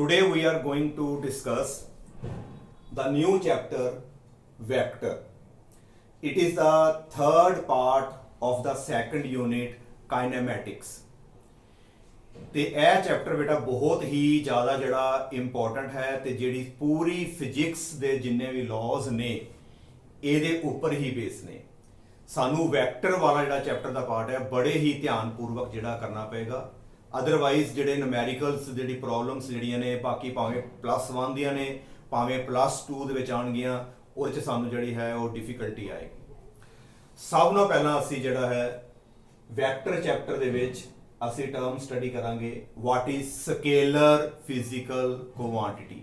Today we are going to discuss the new chapter vector. It is the third part of the second unit kinematics. ਤੇ ਇਹ chapter ਬੇਟਾ ਬਹੁਤ ਹੀ ਜ਼ਿਆਦਾ ਜਿਹੜਾ important ਹੈ ਤੇ ਜਿਹੜੀ ਪੂਰੀ ਫਿਜ਼ਿਕਸ ਦੇ ਜਿੰਨੇ ਵੀ ਲਾਜ਼ ਨੇ ਇਹਦੇ ਉੱਪਰ ਹੀ ਬੇਸ ਨੇ। ਸਾਨੂੰ ਵੈਕਟਰ ਵਾਲਾ ਜਿਹੜਾ ਚੈਪਟਰ ਦਾ ਪਾਰਟ ਹੈ ਬੜੇ ਹੀ ਧਿਆਨਪੂਰਵਕ ਜਿਹੜਾ ਕਰਨਾ ਪਏਗਾ। ਅਦਰਵਾਈਜ਼ ਜਿਹੜੇ ਨੂਮੈਰੀਕਲਸ ਜਿਹੜੀ ਪ੍ਰੋਬਲਮਸ ਜਿਹੜੀਆਂ ਨੇ ਬਾਕੀ ਭਾਵੇਂ +1 ਦੀਆਂ ਨੇ ਭਾਵੇਂ +2 ਦੇ ਵਿੱਚ ਆਉਣਗੀਆਂ ਉਹਦੇ 'ਚ ਸਾਨੂੰ ਜਿਹੜੀ ਹੈ ਉਹ ਡਿਫਿਕਲਟੀ ਆਏਗੀ। ਸਭ ਨਾਲੋਂ ਪਹਿਲਾਂ ਅਸੀਂ ਜਿਹੜਾ ਹੈ ਵੈਕਟਰ ਚੈਪਟਰ ਦੇ ਵਿੱਚ ਅਸੀਂ ਟਰਮ ਸਟੱਡੀ ਕਰਾਂਗੇ what is scalar physical quantity.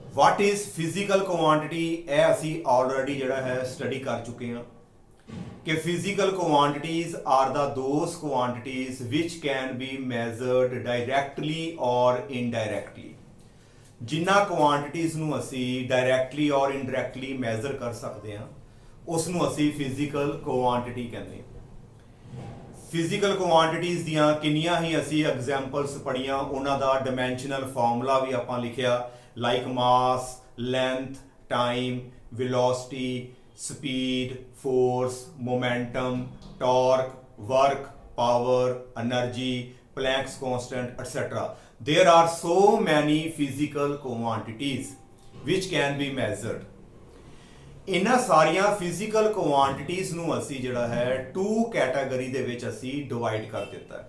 What is physical quantity ਇਹ ਅਸੀਂ ਆਲਰੇਡੀ ਜਿਹੜਾ ਹੈ ਸਟੱਡੀ ਕਰ ਚੁੱਕੇ ਹਾਂ ਕਿ physical quantities are those quantities which can be measured directly or indirectly। ਜਿਨ੍ਹਾਂ ਕੁਆਂਟੀਟੀਜ਼ ਨੂੰ ਅਸੀਂ ਡਾਇਰੈਕਟਲੀ ਔਰ ਇਨਡਾਇਰੈਕਟਲੀ ਮੈਜ਼ਰ ਕਰ ਸਕਦੇ ਹਾਂ ਉਸ ਨੂੰ ਅਸੀਂ ਫਿਜ਼ੀਕਲ ਕੁਆਂਟੀਟੀ ਕਹਿੰਦੇ ਹਾਂ। ਫਿਜ਼ੀਕਲ ਕੁਆਂਟੀਟੀਜ਼ ਦੀਆਂ ਕਿੰਨੀਆਂ ਹੀ ਅਸੀਂ ਐਗਜ਼ਾਮਪਲਸ ਪੜ੍ਹੀਆਂ, ਉਹਨਾਂ ਦਾ ਡਾਇਮੈਂਸ਼ਨਲ ਫਾਰਮੂਲਾ ਵੀ ਆਪਾਂ ਲਿਖਿਆ like mass, length, time, velocity, speed, force, momentum, torque, work, power, energy, Planck's constant, etc. There are so many physical quantities which can be measured. ਇਹਨਾਂ ਸਾਰੀਆਂ ਫਿਜ਼ੀਕਲ ਕੁਆਂਟੀਟੀਜ਼ ਨੂੰ ਅਸੀਂ ਜਿਹੜਾ ਹੈ 2 ਕੈਟਾਗਰੀ ਦੇ ਵਿੱਚ ਅਸੀਂ ਡਿਵਾਈਡ ਕਰ ਦਿੱਤਾ ਹੈ।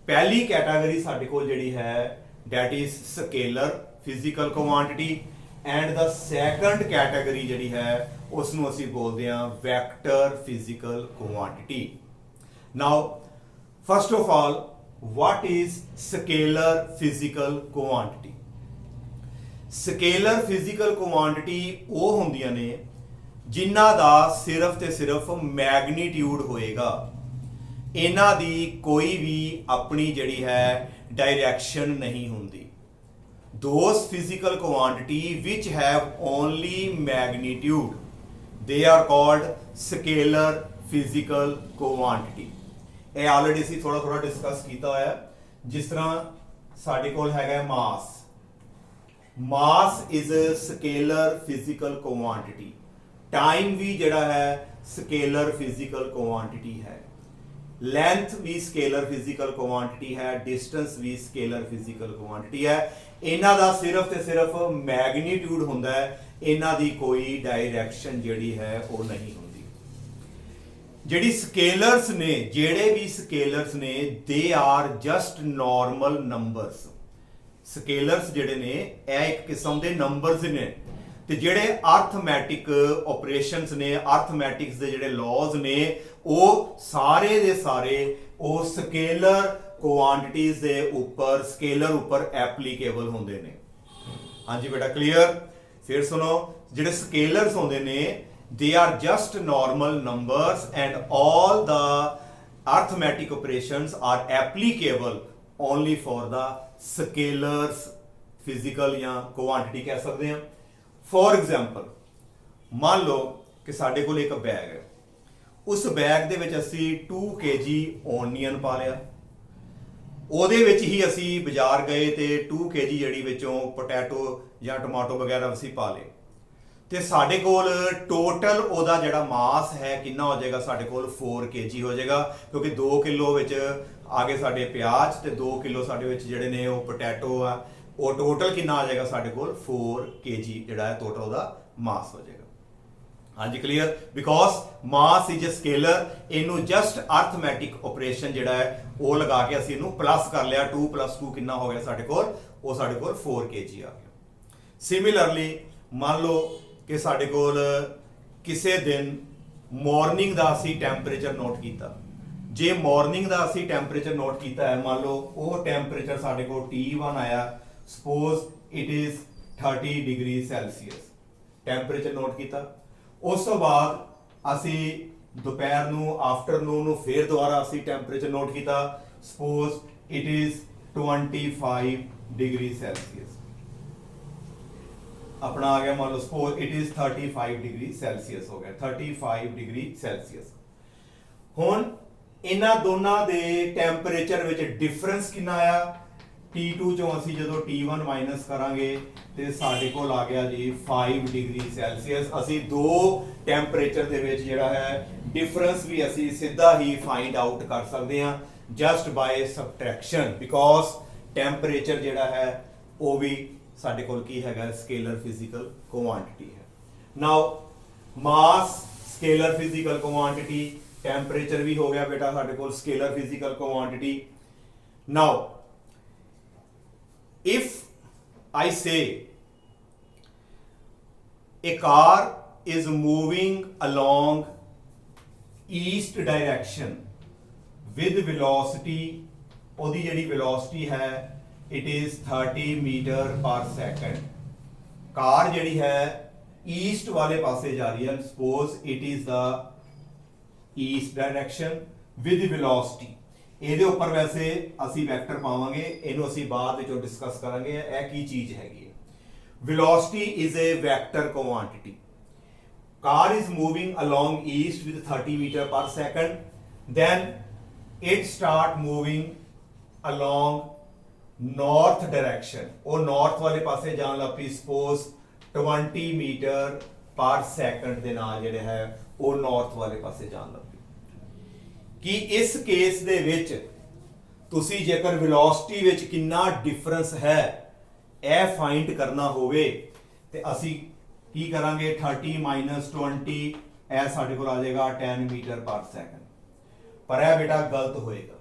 ਪਹਿਲੀ ਕੈਟਾਗਰੀ ਸਾਡੇ ਕੋਲ ਜਿਹੜੀ ਹੈ that is scalar physical quantity and the second category ਜਿਹੜੀ ਹੈ ਉਸ ਨੂੰ ਅਸੀਂ ਬੋਲਦੇ ਹਾਂ vector physical quantity. Now first of all what is scalar physical quantity? Scaler physical quantity ਉਹ ਹੁੰਦੀਆਂ ਨੇ ਜਿਨ੍ਹਾਂ ਦਾ ਸਿਰਫ ਤੇ ਸਿਰਫ ਮੈਗਨੀਟਿਊਡ ਹੋਏਗਾ, ਇਹਨਾਂ ਦੀ ਕੋਈ ਵੀ ਆਪਣੀ ਜਿਹੜੀ ਹੈ ਡਾਇਰੈਕਸ਼ਨ ਨਹੀਂ ਹੁੰਦੀ। Those physical quantity which have only magnitude, they are called scalar physical quantity। ਇਹ ਆਲਰੇਡੀ ਅਸੀਂ ਥੋੜਾ ਡਿਸਕਸ ਕੀਤਾ ਹੋਇਆ। ਜਿਸ ਤਰ੍ਹਾਂ ਸਾਡੇ ਕੋਲ ਹੈਗਾ mass. Mass is scalar physical quantity. Time ਵੀ ਜਿਹੜਾ ਹੈ ਸਕੇਲਰ ਫਿਜ਼ੀਕਲ ਕੁਆਂਟੀਟੀ ਹੈ। ਲੈਂਥ ਵੀ ਸਕੇਲਰ ਫਿਜ਼ੀਕਲ ਕੁਆਂਟੀਟੀ ਹੈ। ਡਿਸਟੈਂਸ ਵੀ ਸਕੇਲਰ ਫਿਜ਼ੀਕਲ ਕੁਆਂਟੀਟੀ ਹੈ। ਇਹਨਾਂ ਦਾ ਸਿਰਫ ਤੇ ਸਿਰਫ ਮੈਗਨੀਟਿਊਡ ਹੁੰਦਾ ਹੈ, ਇਹਨਾਂ ਦੀ ਕੋਈ ਡਾਇਰੈਕਸ਼ਨ ਜਿਹੜੀ ਹੈ ਉਹ ਨਹੀਂ ਹੁੰਦੀ। ਜਿਹੜੀ ਸਕੇਲਰਸ ਨੇ, ਜਿਹੜੇ ਵੀ ਸਕੇਲਰਸ ਨੇ they are just normal numbers. Scalars ਜਿਹੜੇ ਨੇ ਇਹ ਇੱਕ ਕਿਸਮ ਦੇ ਨੰਬਰਸ ਨੇ ਤੇ ਜਿਹੜੇ ਅਰਥਮੈਟਿਕ ਆਪਰੇਸ਼ਨਸ ਨੇ, ਅਰਥਮੈਟਿਕਸ ਦੇ ਜਿਹੜੇ ਲਾਜ਼ ਨੇ ਉਹ ਸਾਰੇ ਦੇ ਸਾਰੇ ਉਹ ਸਕੇਲਰ ਕੁਆਂਟੀਟੀਜ਼ ਦੇ ਉੱਪਰ ਸਕੇਲਰ ਉੱਪਰ ਐਪਲੀਕੇਬਲ ਹੁੰਦੇ ਨੇ। ਹਾਂਜੀ ਬੇਟਾ ਕਲੀਅਰ? ਫਿਰ ਸੁਣੋ, ਜਿਹੜੇ ਸਕੇਲਰਸ ਹੁੰਦੇ ਨੇ they are just normal numbers and all the arithmetic operations are applicable only for the scalars physical ਜਾਂ quantity ਕਹਿ ਸਕਦੇ ਹਾਂ। ਫੋਰ ਐਗਜ਼ਾਮਪਲ ਮੰਨ ਲਓ ਕਿ ਸਾਡੇ ਕੋਲ ਇੱਕ ਬੈਗ ਹੈ, ਉਸ ਬੈਗ ਦੇ ਵਿੱਚ ਅਸੀਂ 2 kg ਓਨੀਅਨ ਪਾ ਲਿਆ। ਉਹਦੇ ਵਿੱਚ ਹੀ ਅਸੀਂ ਬਾਜ਼ਾਰ ਗਏ ਤੇ 2 kg ਜਿਹੜੀ ਵਿੱਚੋਂ ਪੋਟੈਟੋ ਜਾਂ ਟਮਾਟੋ ਵਗੈਰਾ ਅਸੀਂ ਪਾ ਲਏ ਤੇ ਸਾਡੇ ਕੋਲ ਟੋਟਲ ਉਹਦਾ ਜਿਹੜਾ ਮਾਸ ਹੈ ਕਿੰਨਾ ਹੋ ਜਾਏਗਾ? ਸਾਡੇ ਕੋਲ 4 kg ਹੋ ਜਾਏਗਾ, ਕਿਉਂਕਿ 2 ਕਿਲੋ ਵਿੱਚ ਆ ਗਏ ਸਾਡੇ ਪਿਆਜ਼ ਤੇ 2 ਕਿਲੋ ਸਾਡੇ ਵਿੱਚ ਜਿਹੜੇ ਨੇ ਉਹ ਪੋਟੈਟੋ ਆ। ਉਹ ਟੋਟਲ ਕਿੰਨਾ ਆ ਜਾਏਗਾ? ਸਾਡੇ ਕੋਲ 4 kg ਜਿਹੜਾ ਹੈ ਟੋਟਲ ਉਹਦਾ ਮਾਸ ਹੋ ਜਾਏਗਾ। ਹਾਂਜੀ clear? Because mass is a scalar. ਇਹਨੂੰ ਜਸਟ ਅਰਥਮੈਟਿਕ ਆਪਰੇਸ਼ਨ ਜਿਹੜਾ ਹੈ ਉਹ ਲਗਾ ਕੇ ਅਸੀਂ ਇਹਨੂੰ ਪਲੱਸ ਕਰ ਲਿਆ। 2 + 2 ਕਿੰਨਾ ਹੋ ਗਿਆ ਸਾਡੇ ਕੋਲ? ਉਹ ਸਾਡੇ ਕੋਲ 4 kg ਆ ਗਿਆ। ਸਿਮਿਲਰਲੀ ਮੰਨ ਲਓ ਕਿ ਸਾਡੇ ਕੋਲ ਕਿਸੇ ਦਿਨ ਮਾਰਨਿੰਗ ਦਾ ਅਸੀਂ ਟੈਂਪਰੇਚਰ ਨੋਟ ਕੀਤਾ। ਜੇ ਮਾਰਨਿੰਗ ਦਾ ਅਸੀਂ ਟੈਂਪਰੇਚਰ ਨੋਟ ਕੀਤਾ ਹੈ, ਮੰਨ ਲਓ ਉਹ ਟੈਂਪਰੇਚਰ ਸਾਡੇ ਕੋਲ T1 ਆਇਆ, suppose it is 30 degree Celsius temperature note ਕੀਤਾ। ਉਸ ਤੋਂ ਬਾਅਦ ਅਸੀਂ ਦੁਪਹਿਰ ਨੂੰ ਆਫਟਰਨੂਨ ਨੂੰ ਫਿਰ ਦੁਬਾਰਾ ਅਸੀਂ ਟੈਂਪਰੇਚਰ ਨੋਟ ਕੀਤਾ, suppose it is 25 degree Celsius. अपना आ गया मान लो suppose it is 35 degree Celsius हो गया, 35 डिग्री सेल्सियस। हुण इन्हां दोनों दे टैंपरेचर विच डिफरेंस कितना आया? T2 ਚੋਂ ਅਸੀਂ ਜਦੋਂ T1 ਮਾਈਨਸ ਕਰਾਂਗੇ ਤੇ ਸਾਡੇ ਕੋਲ ਆ ਗਿਆ ਜੀ 5 ਡਿਗਰੀ ਸੈਲਸੀਅਸ। ਅਸੀਂ ਦੋ ਟੈਂਪਰੇਚਰ ਦੇ ਵਿੱਚ ਜਿਹੜਾ ਹੈ ਡਿਫਰੈਂਸ ਵੀ ਅਸੀਂ ਸਿੱਧਾ ਹੀ ਫਾਈਂਡ ਆਊਟ ਕਰ ਸਕਦੇ ਹਾਂ just by subtraction, because temperature ਜਿਹੜਾ ਹੈ ਉਹ ਵੀ ਸਾਡੇ ਕੋਲ ਕੀ ਹੈਗਾ, ਸਕੇਲਰ ਫਿਜ਼ੀਕਲ ਕੁਆਂਟੀਟੀ ਹੈ। ਨਾਓ ਮਾਸ ਸਕੇਲਰ ਫਿਜ਼ੀਕਲ ਕੁਆਂਟੀਟੀ, ਟੈਂਪਰੇਚਰ ਵੀ ਹੋ ਗਿਆ ਬੇਟਾ ਸਾਡੇ ਕੋਲ scaler physical quantity. Now if I say a car is moving along east direction with velocity, ਉਹਦੀ ਜਿਹੜੀ velocity ਹੈ it is 30 meter per second। ਕਾਰ ਜਿਹੜੀ ਹੈ ਈਸਟ ਵਾਲੇ ਪਾਸੇ ਜਾ ਰਹੀ ਹੈ, suppose it is the east direction with velocity। ਇਹਦੇ ਉੱਪਰ ਵੈਸੇ ਅਸੀਂ ਵੈਕਟਰ ਪਾਵਾਂਗੇ, ਇਹਨੂੰ ਅਸੀਂ ਬਾਅਦ ਵਿੱਚੋਂ ਡਿਸਕਸ ਕਰਾਂਗੇ ਇਹ ਕੀ ਚੀਜ਼ ਹੈਗੀ ਹੈ। velocity is a vector quantity। car is moving along east with 30 meter per second, then it start moving along north direction। ਉਹ north ਵਾਲੇ ਪਾਸੇ ਜਾਣ ਲੱਗ ਪਈ, suppose 20 ਮੀਟਰ ਪਰ ਸੈਕਿੰਡ ਦੇ ਨਾਲ ਜਿਹੜੇ ਹੈ ਉਹ north ਵਾਲੇ ਪਾਸੇ ਜਾਣ ਲੱਗ ਪਈ। ਕਿ ਇਸ ਕੇਸ ਦੇ ਵਿੱਚ ਤੁਸੀਂ ਜੇਕਰ ਵੈਲੋਸਿਟੀ ਵਿੱਚ ਕਿੰਨਾ ਡਿਫਰੈਂਸ ਹੈ ਇਹ ਫਾਈਂਡ ਕਰਨਾ ਹੋਵੇ ਤੇ ਅਸੀਂ ਕੀ ਕਰਾਂਗੇ, 30 ਮਾਈਨਸ 20 ਇਹ ਸਾਡੇ ਕੋਲ ਆ ਜਾਏਗਾ 10 ਮੀਟਰ ਪਰ ਸੈਕਿੰਡ। ਪਰ ਇਹ ਬੇਟਾ ਗਲਤ ਹੋਏਗਾ,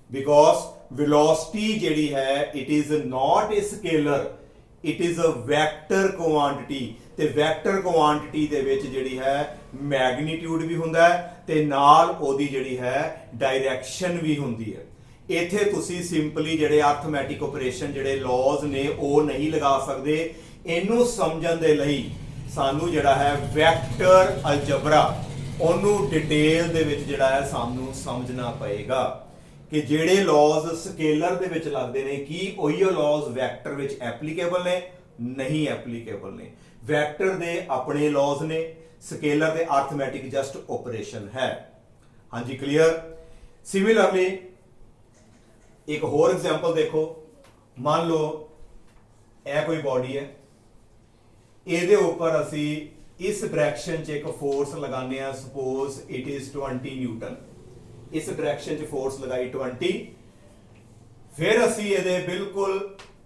ਬਿਕੋਜ਼ ਵੈਲੋਸਿਟੀ ਜਿਹੜੀ ਹੈ it is not a scalar, it is a vector quantity. ਤੇ ਵੈਕਟਰ ਕੁਆਂਟੀਟੀ ਦੇ ਵਿੱਚ ਜਿਹੜੀ ਹੈ ਮੈਗਨੀਟਿਊਡ ਵੀ ਹੁੰਦਾ ਹੈ ਤੇ ਨਾਲ ਉਹਦੀ ਜਿਹੜੀ ਹੈ ਡਾਇਰੈਕਸ਼ਨ ਵੀ ਹੁੰਦੀ ਹੈ। ਇੱਥੇ ਤੁਸੀਂ ਸਿੰਪਲੀ ਜਿਹੜੇ ਅਰਥਮੈਟਿਕ ਆਪਰੇਸ਼ਨ ਜਿਹੜੇ ਲਾਜ਼ ਨੇ ਉਹ ਨਹੀਂ ਲਗਾ ਸਕਦੇ। ਇਹਨੂੰ ਸਮਝਣ ਦੇ ਲਈ ਸਾਨੂੰ ਜਿਹੜਾ ਹੈ ਵੈਕਟਰ ਅਲਜਬਰਾ ਉਹਨੂੰ ਡਿਟੇਲ ਦੇ ਵਿੱਚ ਜਿਹੜਾ ਹੈ ਸਾਨੂੰ ਸਮਝਣਾ ਪਏਗਾ ਕਿ ਜਿਹੜੇ ਲਾਜ਼ ਸਕੇਲਰ ਦੇ ਵਿੱਚ ਲੱਗਦੇ ਨੇ ਕੀ ਉਹੀਓ ਲਾਜ਼ ਵੈਕਟਰ ਵਿੱਚ ਐਪਲੀਕੇਬਲ ਨੇ, ਨਹੀਂ ਐਪਲੀਕੇਬਲ ਨੇ। ਵੈਕਟਰ ਦੇ ਆਪਣੇ ਲਾਜ਼ ਨੇ, ਸਕੇਲਰ ਦੇ ਅਰਥਮੈਟਿਕ ਜਸਟ ਆਪਰੇਸ਼ਨ ਹੈ। ਹਾਂਜੀ ਕਲੀਅਰ। ਸਿਮਿਲਰਲੀ ਇੱਕ ਹੋਰ ਐਗਜ਼ਾਮਪਲ ਦੇਖੋ, ਮੰਨ ਲਓ ਇਹ ਕੋਈ ਬਾਡੀ ਹੈ, ਇਹਦੇ ਉੱਪਰ ਅਸੀਂ ਇਸ ਡਾਇਰੈਕਸ਼ਨ 'ਚ ਇੱਕ ਫੋਰਸ ਲਗਾਉਂਦੇ ਆ, ਸਪੋਜ਼ ਇਟ ਇਜ਼ 20 ਨਿਊਟਨ। ਇਸ ਡਾਇਰੈਕਸ਼ਨ 'ਚ ਫੋਰਸ ਲਗਾਈ 20, ਫਿਰ ਅਸੀਂ ਇਹਦੇ ਬਿਲਕੁਲ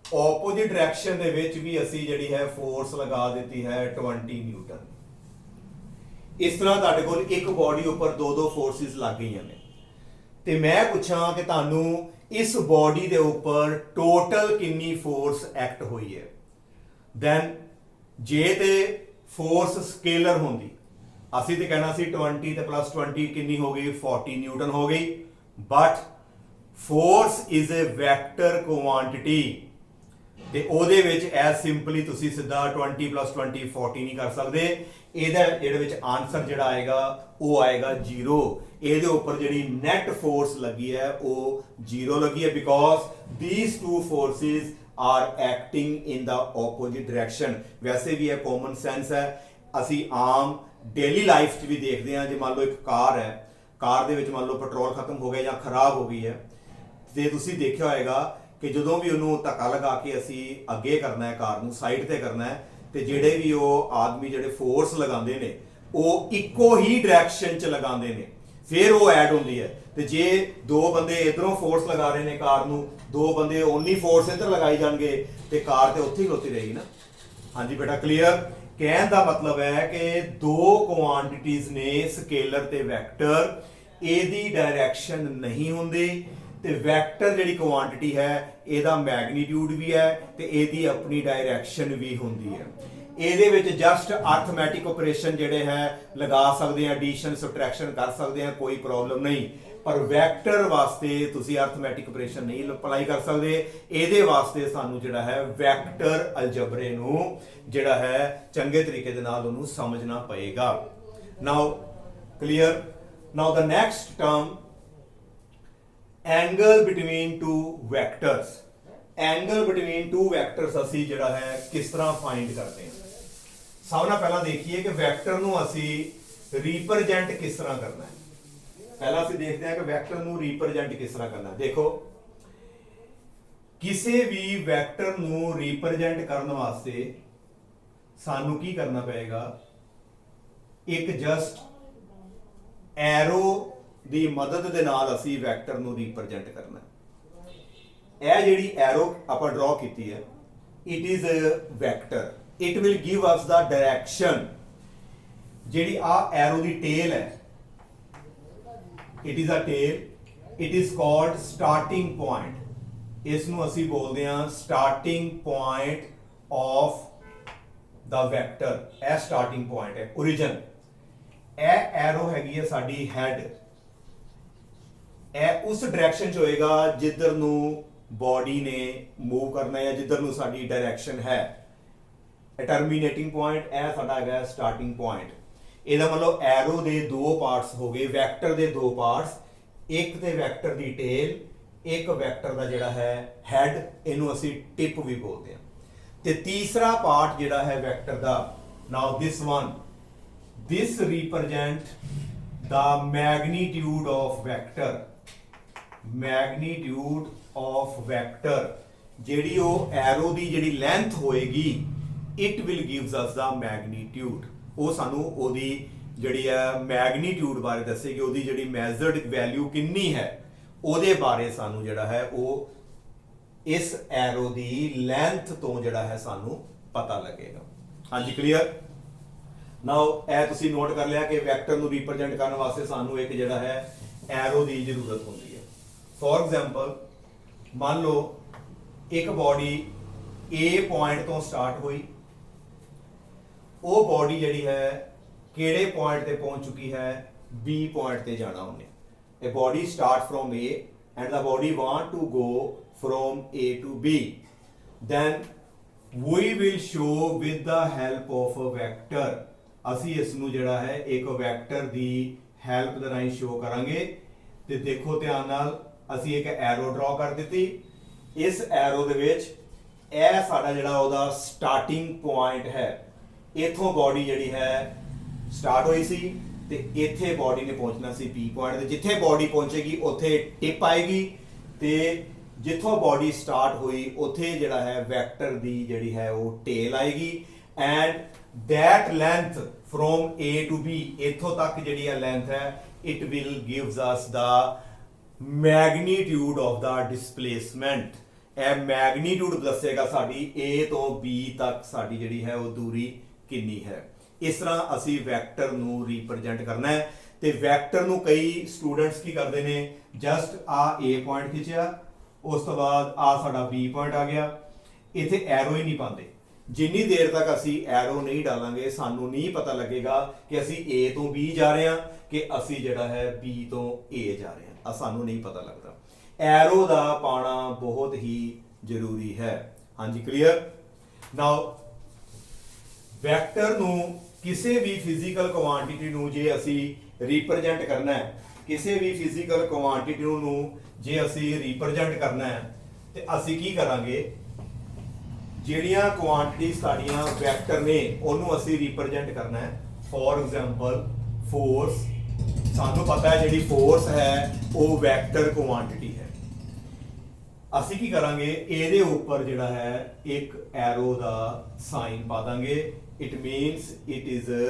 ਆਪੋਜ਼ਿਟ ਡਾਇਰੈਕਸ਼ਨ ਦੇ ਵਿੱਚ ਵੀ ਅਸੀਂ ਜਿਹੜੀ ਹੈ ਫੋਰਸ ਲਗਾ ਦਿੱਤੀ ਹੈ 20 ਨਿਊਟਨ। ਇਸ ਤਰ੍ਹਾਂ ਤੁਹਾਡੇ ਕੋਲ ਇੱਕ ਬਾਡੀ ਉੱਪਰ ਦੋ ਫੋਰਸਿਸ ਲੱਗ ਗਈਆਂ ਨੇ ਤੇ ਮੈਂ ਪੁੱਛਾਂ ਕਿ ਤੁਹਾਨੂੰ ਇਸ ਬਾਡੀ ਦੇ ਉੱਪਰ ਟੋਟਲ ਕਿੰਨੀ ਫੋਰਸ ਐਕਟ ਹੋਈ ਹੈ, ਦੈਨ ਜੇ ਤੇ ਫੋਰਸ ਸਕੇਲਰ ਹੁੰਦੀ ਅਸੀਂ ਤੇ ਕਹਿਣਾ ਸੀ 20 ਤੇ ਪਲੱਸ 20 ਕਿੰਨੀ ਹੋ ਗਈ, 40 ਨਿਊਟਨ ਹੋ ਗਈ। But force is a vector quantity ਤੇ ਉਹਦੇ ਵਿੱਚ ਐ ਸਿੰਪਲੀ ਤੁਸੀਂ ਸਿੱਧਾ 20 ਪਲੱਸ 20 40 ਨਹੀਂ ਕਰ ਸਕਦੇ। ਇਹਦਾ ਜਿਹੜੇ ਵਿੱਚ ਆਨਸਰ ਜਿਹੜਾ ਆਏਗਾ ਉਹ ਆਏਗਾ 0। ਇਹਦੇ ਉੱਪਰ ਜਿਹੜੀ ਨੈਟ ਫੋਰਸ ਲੱਗੀ ਹੈ ਉਹ 0 ਲੱਗੀ ਹੈ, because these two forces are acting in the opposite direction। ਵੈਸੇ ਵੀ ਇਹ ਕਾਮਨ ਸੈਂਸ ਹੈ, ਅਸੀਂ ਆਮ ਡੇਲੀ ਲਾਈਫ 'ਚ ਵੀ ਦੇਖਦੇ ਹਾਂ। ਜੇ ਮੰਨ ਲਓ ਇੱਕ ਕਾਰ ਹੈ, ਕਾਰ ਦੇ ਵਿੱਚ ਮੰਨ ਲਓ ਪੈਟਰੋਲ ਖਤਮ ਹੋ ਗਿਆ ਜਾਂ ਖਰਾਬ ਹੋ ਗਈ ਹੈ ਤੇ ਤੁਸੀਂ ਦੇਖਿਆ ਹੋਏਗਾ ਕਿ ਜਦੋਂ ਵੀ ਉਹਨੂੰ ਧੱਕਾ ਲਗਾ ਕੇ ਅਸੀਂ ਅੱਗੇ ਕਰਨਾ ਹੈ, ਕਾਰ ਨੂੰ ਸਾਈਡ ਤੇ ਕਰਨਾ ਹੈ, ਤੇ ਜਿਹੜੇ ਵੀ ਉਹ ਆਦਮੀ ਜਿਹੜੇ ਫੋਰਸ ਲਗਾਉਂਦੇ ਨੇ ਉਹ ਇੱਕੋ ਹੀ ਡਾਇਰੈਕਸ਼ਨ 'ਚ ਲਗਾਉਂਦੇ ਨੇ, ਫਿਰ ਉਹ ਐਡ ਹੁੰਦੀ ਹੈ। ਤੇ ਜੇ ਦੋ ਬੰਦੇ ਇਧਰੋਂ ਫੋਰਸ ਲਗਾ ਰਹੇ ਨੇ ਕਾਰ ਨੂੰ, ਦੋ ਬੰਦੇ ਓਨੀ ਫੋਰਸ ਇੱਧਰ ਲਗਾਈ ਜਾਣਗੇ ਤੇ ਕਾਰ ਤੇ ਉੱਥੇ ਹੀ ਖਲੋਤੀ ਰਹੇਗੀ ਨਾ। ਹਾਂਜੀ ਬੇਟਾ ਕਲੀਅਰ। ਕਹਿਣ ਦਾ ਮਤਲਬ ਹੈ ਕਿ ਦੋ ਕੁਆਂਟੀਟੀਜ਼ ਨੇ ਸਕੇਲਰ ਤੇ ਵੈਕਟਰ, ਇਹਦੀ ਡਾਇਰੈਕਸ਼ਨ ਨਹੀਂ ਹੁੰਦੀ ਤੇ ਵੈਕਟਰ ਜਿਹੜੀ ਕੁਆਂਟੀਟੀ ਹੈ ਇਹਦਾ ਮੈਗਨੀਟਿਊਡ ਵੀ ਹੈ ਤੇ ਇਹਦੀ ਆਪਣੀ ਡਾਇਰੈਕਸ਼ਨ ਵੀ ਹੁੰਦੀ ਹੈ। ਇਹਦੇ ਵਿੱਚ ਜਸਟ ਅਰਥਮੈਟਿਕ ਆਪਰੇਸ਼ਨ ਜਿਹੜੇ ਹੈ ਲਗਾ ਸਕਦੇ ਆ, ਐਡੀਸ਼ਨ ਸਬਟ੍ਰੈਕਸ਼ਨ ਕਰ ਸਕਦੇ ਆ, ਕੋਈ ਪ੍ਰੋਬਲਮ ਨਹੀਂ। ਪਰ ਵੈਕਟਰ ਵਾਸਤੇ ਤੁਸੀਂ ਅਰਥਮੈਟਿਕ ਆਪਰੇਸ਼ਨ ਨਹੀਂ ਅਪਲਾਈ ਕਰ ਸਕਦੇ। ਇਹਦੇ ਵਾਸਤੇ ਸਾਨੂੰ ਜਿਹੜਾ ਹੈ ਵੈਕਟਰ ਅਲਜਬਰੇ ਨੂੰ ਜਿਹੜਾ ਹੈ ਚੰਗੇ ਤਰੀਕੇ ਦੇ ਨਾਲ ਉਹਨੂੰ ਸਮਝਣਾ ਪਏਗਾ। Now clear. Now the next term, angle between two vectors. Angle between two vectors ਅਸੀਂ ਜਿਹੜਾ ਹੈ ਕਿਸ ਤਰ੍ਹਾਂ ਫਾਈਂਡ ਕਰਦੇ ਹਾਂ। ਸਭ ਨਾਲ ਪਹਿਲਾਂ ਦੇਖੀਏ ਕਿ ਵੈਕਟਰ ਨੂੰ ਅਸੀਂ ਰਿਪਰੈਜ਼ੈਂਟ ਕਿਸ ਤਰ੍ਹਾਂ ਕਰਨਾ ਹੈ। ਪਹਿਲਾਂ ਅਸੀਂ ਦੇਖਦੇ ਹਾਂ ਕਿ ਵੈਕਟਰ ਨੂੰ ਰਿਪਰੈਜ਼ੈਂਟ ਕਿਸ ਤਰ੍ਹਾਂ ਕਰਨਾ ਹੈ। ਦੇਖੋ ਕਿਸੇ ਵੀ ਵੈਕਟਰ ਨੂੰ ਰਿਪਰੈਜ਼ੈਂਟ ਕਰਨ ਵਾਸਤੇ ਸਾਨੂੰ ਕੀ ਕਰਨਾ ਪਏਗਾ, ਇੱਕ ਜਸਟ ਐਰੋ ਦੀ ਮਦਦ ਦੇ ਨਾਲ ਅਸੀਂ ਵੈਕਟਰ ਨੂੰ ਰਿਪਰੈਜ਼ੈਂਟ ਕਰਨਾ। ਇਹ ਜਿਹੜੀ ਐਰੋ ਆਪਾਂ ਡਰਾ ਕੀਤੀ ਹੈ, it is a vector, it will give us the direction. ਜਿਹੜੀ ਆ ਐਰੋ ਦੀ ਟੇਲ ਹੈ, it is a tail, it is called starting point. ਇਸ ਨੂੰ ਅਸੀਂ ਬੋਲਦੇ ਹਾਂ starting point of the vector. ਇਹ ਸਟਾਰਟਿੰਗ ਪੁਆਇੰਟ ਹੈ, origin। ਇਹ ਐਰੋ ਹੈਗੀ ਹੈ ਸਾਡੀ ਹੈਡ, ਇਹ ਉਸ ਡਾਇਰੈਕਸ਼ਨ ਚ ਹੋਏਗਾ ਜਿੱਧਰ ਨੂੰ ਬੋਡੀ ਨੇ ਮੂਵ ਕਰਨਾ ਹੈ, ਜਿੱਧਰ ਨੂੰ ਸਾਡੀ ਡਾਇਰੈਕਸ਼ਨ ਹੈ। ਟਰਮੀਨੇਟਿੰਗ ਪੁਆਇੰਟ ਇਹ ਸਾਡਾ ਹੈਗਾ ਸਟਾਰਟਿੰਗ ਪੁਆਇੰਟ। ਇਹਦਾ ਮਤਲਬ ਐਰੋ ਦੇ ਦੋ ਪਾਰਟਸ ਹੋ ਗਏ, ਵੈਕਟਰ ਦੇ ਦੋ ਪਾਰਟਸ, ਇੱਕ ਤੇ ਵੈਕਟਰ ਦੀ ਟੇਲ, ਇੱਕ ਵੈਕਟਰ ਦਾ ਜਿਹੜਾ ਹੈ ਹੈਡ, ਇਹਨੂੰ ਅਸੀਂ ਟਿਪ ਵੀ ਬੋਲਦੇ ਹਾਂ। ਤੇ ਤੀਸਰਾ ਪਾਰਟ ਜਿਹੜਾ ਹੈ vector the, now this one, this represent the magnitude of vector. Magnitude of vector ਜਿਹੜੀ ਉਹ ਐਰੋ ਦੀ ਜਿਹੜੀ ਲੈਂਥ ਹੋਏਗੀ, it will gives us the magnitude. ਉਹ ਸਾਨੂੰ ਉਹਦੀ ਜਿਹੜੀ ਹੈ ਮੈਗਨੀਟਿਊਡ ਬਾਰੇ ਦੱਸੇਗੀ, ਉਹਦੀ ਜਿਹੜੀ ਮੈਜ਼ਰਡ ਵੈਲਿਊ ਕਿੰਨੀ ਹੈ ਉਹਦੇ ਬਾਰੇ ਸਾਨੂੰ ਜਿਹੜਾ ਹੈ ਉਹ ਇਸ ਐਰੋ ਦੀ ਲੈਂਥ ਤੋਂ ਜਿਹੜਾ ਹੈ ਸਾਨੂੰ ਪਤਾ ਲੱਗੇਗਾ। ਹਾਂਜੀ, ਕਲੀਅਰ। ਨਾਓ ਇਹ ਤੁਸੀਂ ਨੋਟ ਕਰ ਲਿਆ ਕਿ ਵੈਕਟਰ ਨੂੰ ਰਿਪਰੈਜ਼ੈਂਟ ਕਰਨ ਵਾਸਤੇ ਸਾਨੂੰ ਇੱਕ ਜਿਹੜਾ ਹੈ ਐਰੋ ਦੀ ਜ਼ਰੂਰਤ ਹੁੰਦੀ ਹੈ। ਫੋਰ ਐਗਜ਼ਾਮਪਲ, ਮੰਨ ਲਓ ਇੱਕ ਬੋਡੀ A ਪੁਆਇੰਟ ਤੋਂ ਸਟਾਰਟ ਹੋਈ, ਉਹ ਬੋਡੀ ਜਿਹੜੀ ਹੈ ਕਿਹੜੇ ਪੁਆਇੰਟ ਤੇ ਪਹੁੰਚ ਚੁੱਕੀ ਹੈ, B ਪੁਆਇੰਟ ਤੇ ਜਾਣਾ ਉਹਨੇ। A body start from A and the body want to go from A to B. Then we will show with the help of a vector. ਅਸੀਂ ਇਸ ਨੂੰ ਜਿਹੜਾ ਹੈ ਇੱਕ ਵੈਕਟਰ ਦੀ ਹੈਲਪ ਦੇ ਰਾਹੀਂ ਸ਼ੋ ਕਰਾਂਗੇ। ਤੇ ਦੇਖੋ ਧਿਆਨ ਨਾਲ, ਅਸੀਂ ਇੱਕ ਐਰੋ ਡਰਾ ਕਰ ਦਿੱਤੀ। ਇਸ ਐਰੋ ਦੇ ਵਿੱਚ ਇਹ ਸਾਡਾ ਜਿਹੜਾ ਉਹਦਾ ਸਟਾਰਟਿੰਗ ਪੁਆਇੰਟ ਹੈ, ਇਥੋਂ ਬੋਡੀ ਜਿਹੜੀ ਹੈ ਸਟਾਰਟ ਹੋਈ ਸੀ ਤੇ ਇੱਥੇ ਬੋਡੀ ਨੇ ਪਹੁੰਚਣਾ ਸੀ B ਪੁਆਇੰਟ ਤੇ। ਜਿੱਥੇ ਬੋਡੀ ਪਹੁੰਚੇਗੀ ਉੱਥੇ ਟਿਪ ਆਏਗੀ ਤੇ ਜਿੱਥੋਂ ਬੋਡੀ ਸਟਾਰਟ ਹੋਈ ਉੱਥੇ ਜਿਹੜਾ ਹੈ ਵੈਕਟਰ ਦੀ ਜਿਹੜੀ ਹੈ ਉਹ ਟੇਲ ਆਏਗੀ। And that length from A to B, ਇੱਥੋਂ ਤੱਕ ਜਿਹੜੀ ਹੈ ਲੈਂਥ ਹੈ, it will gives us the magnitude of the displacement। ਇਹ ਮੈਗਨੀਟਿਊਡ ਦੱਸੇਗਾ ਸਾਡੀ A ਤੋਂ B ਤੱਕ ਸਾਡੀ ਜਿਹੜੀ ਹੈ ਉਹ ਦੂਰੀ ਕਿੰਨੀ ਹੈ। ਇਸ ਤਰ੍ਹਾਂ ਅਸੀਂ ਵੈਕਟਰ ਨੂੰ ਰਿਪਰੈਜ਼ੈਂਟ ਕਰਨਾ ਹੈ। ਤੇ ਵੈਕਟਰ ਨੂੰ ਕਈ ਸਟੂਡੈਂਟਸ ਕੀ ਕਰਦੇ ਨੇ, ਜਸਟ ਆ A ਪੁਆਇੰਟ ਖਿੱਚਿਆ, ਉਸ ਤੋਂ ਬਾਅਦ ਆ ਸਾਡਾ B ਪੁਆਇੰਟ ਆ ਗਿਆ, ਇੱਥੇ ਐਰੋ ਹੀ ਨਹੀਂ ਪਾਉਂਦੇ। ਜਿੰਨੀ ਦੇਰ ਤੱਕ ਅਸੀਂ ਐਰੋ ਨਹੀਂ ਡਾਲਾਂਗੇ ਸਾਨੂੰ ਨਹੀਂ ਪਤਾ ਲੱਗੇਗਾ ਕਿ ਅਸੀਂ A ਤੋਂ B ਜਾ ਰਹੇ ਹਾਂ ਕਿ ਅਸੀਂ ਜਿਹੜਾ ਹੈ B ਤੋਂ A ਜਾ ਰਹੇ ਹਾਂ, ਸਾਨੂੰ ਨਹੀਂ ਪਤਾ ਲੱਗਦਾ। ਐਰੋ ਦਾ ਪਾਣਾ ਬਹੁਤ ਹੀ ਜ਼ਰੂਰੀ ਹੈ। ਹਾਂਜੀ, ਕਲੀਅਰ। ਨਾਓ ਵੈਕਟਰ ਨੂੰ ਕਿਸੇ ਵੀ ਫਿਜ਼ੀਕਲ ਕੁਆਂਟੀਟੀ ਨੂੰ ਜੇ ਅਸੀਂ ਰਿਪਰੈਜ਼ੈਂਟ ਕਰਨਾ ਹੈ, ਕਿਸੇ ਵੀ ਫਿਜ਼ੀਕਲ ਕੁਆਂਟੀਟੀ ਨੂੰ ਜੇ ਅਸੀਂ ਰਿਪਰੈਜ਼ੈਂਟ ਕਰਨਾ ਹੈ ਤੇ ਅਸੀਂ ਕੀ ਕਰਾਂਗੇ, ਜਿਹੜੀਆਂ ਕੁਆਂਟੀਟੀ ਸਾਡੀਆਂ ਵੈਕਟਰ ਨੇ ਉਹਨੂੰ ਅਸੀਂ ਰਿਪਰੈਜ਼ੈਂਟ ਕਰਨਾ ਹੈ। ਫੋਰ ਐਗਜ਼ਾਮਪਲ ਫੋਰਸ, ਸਾਨੂੰ ਪਤਾ ਹੈ ਜਿਹੜੀ ਫੋਰਸ ਹੈ ਉਹ ਵੈਕਟਰ ਕੁਆਂਟੀਟੀ ਹੈ। ਅਸੀਂ ਕੀ ਕਰਾਂਗੇ, ਇਹਦੇ ਉੱਪਰ ਜਿਹੜਾ ਹੈ ਇੱਕ ਐਰੋ ਦਾ ਸਾਈਨ ਪਾ ਦਾਂਗੇ। it means it is a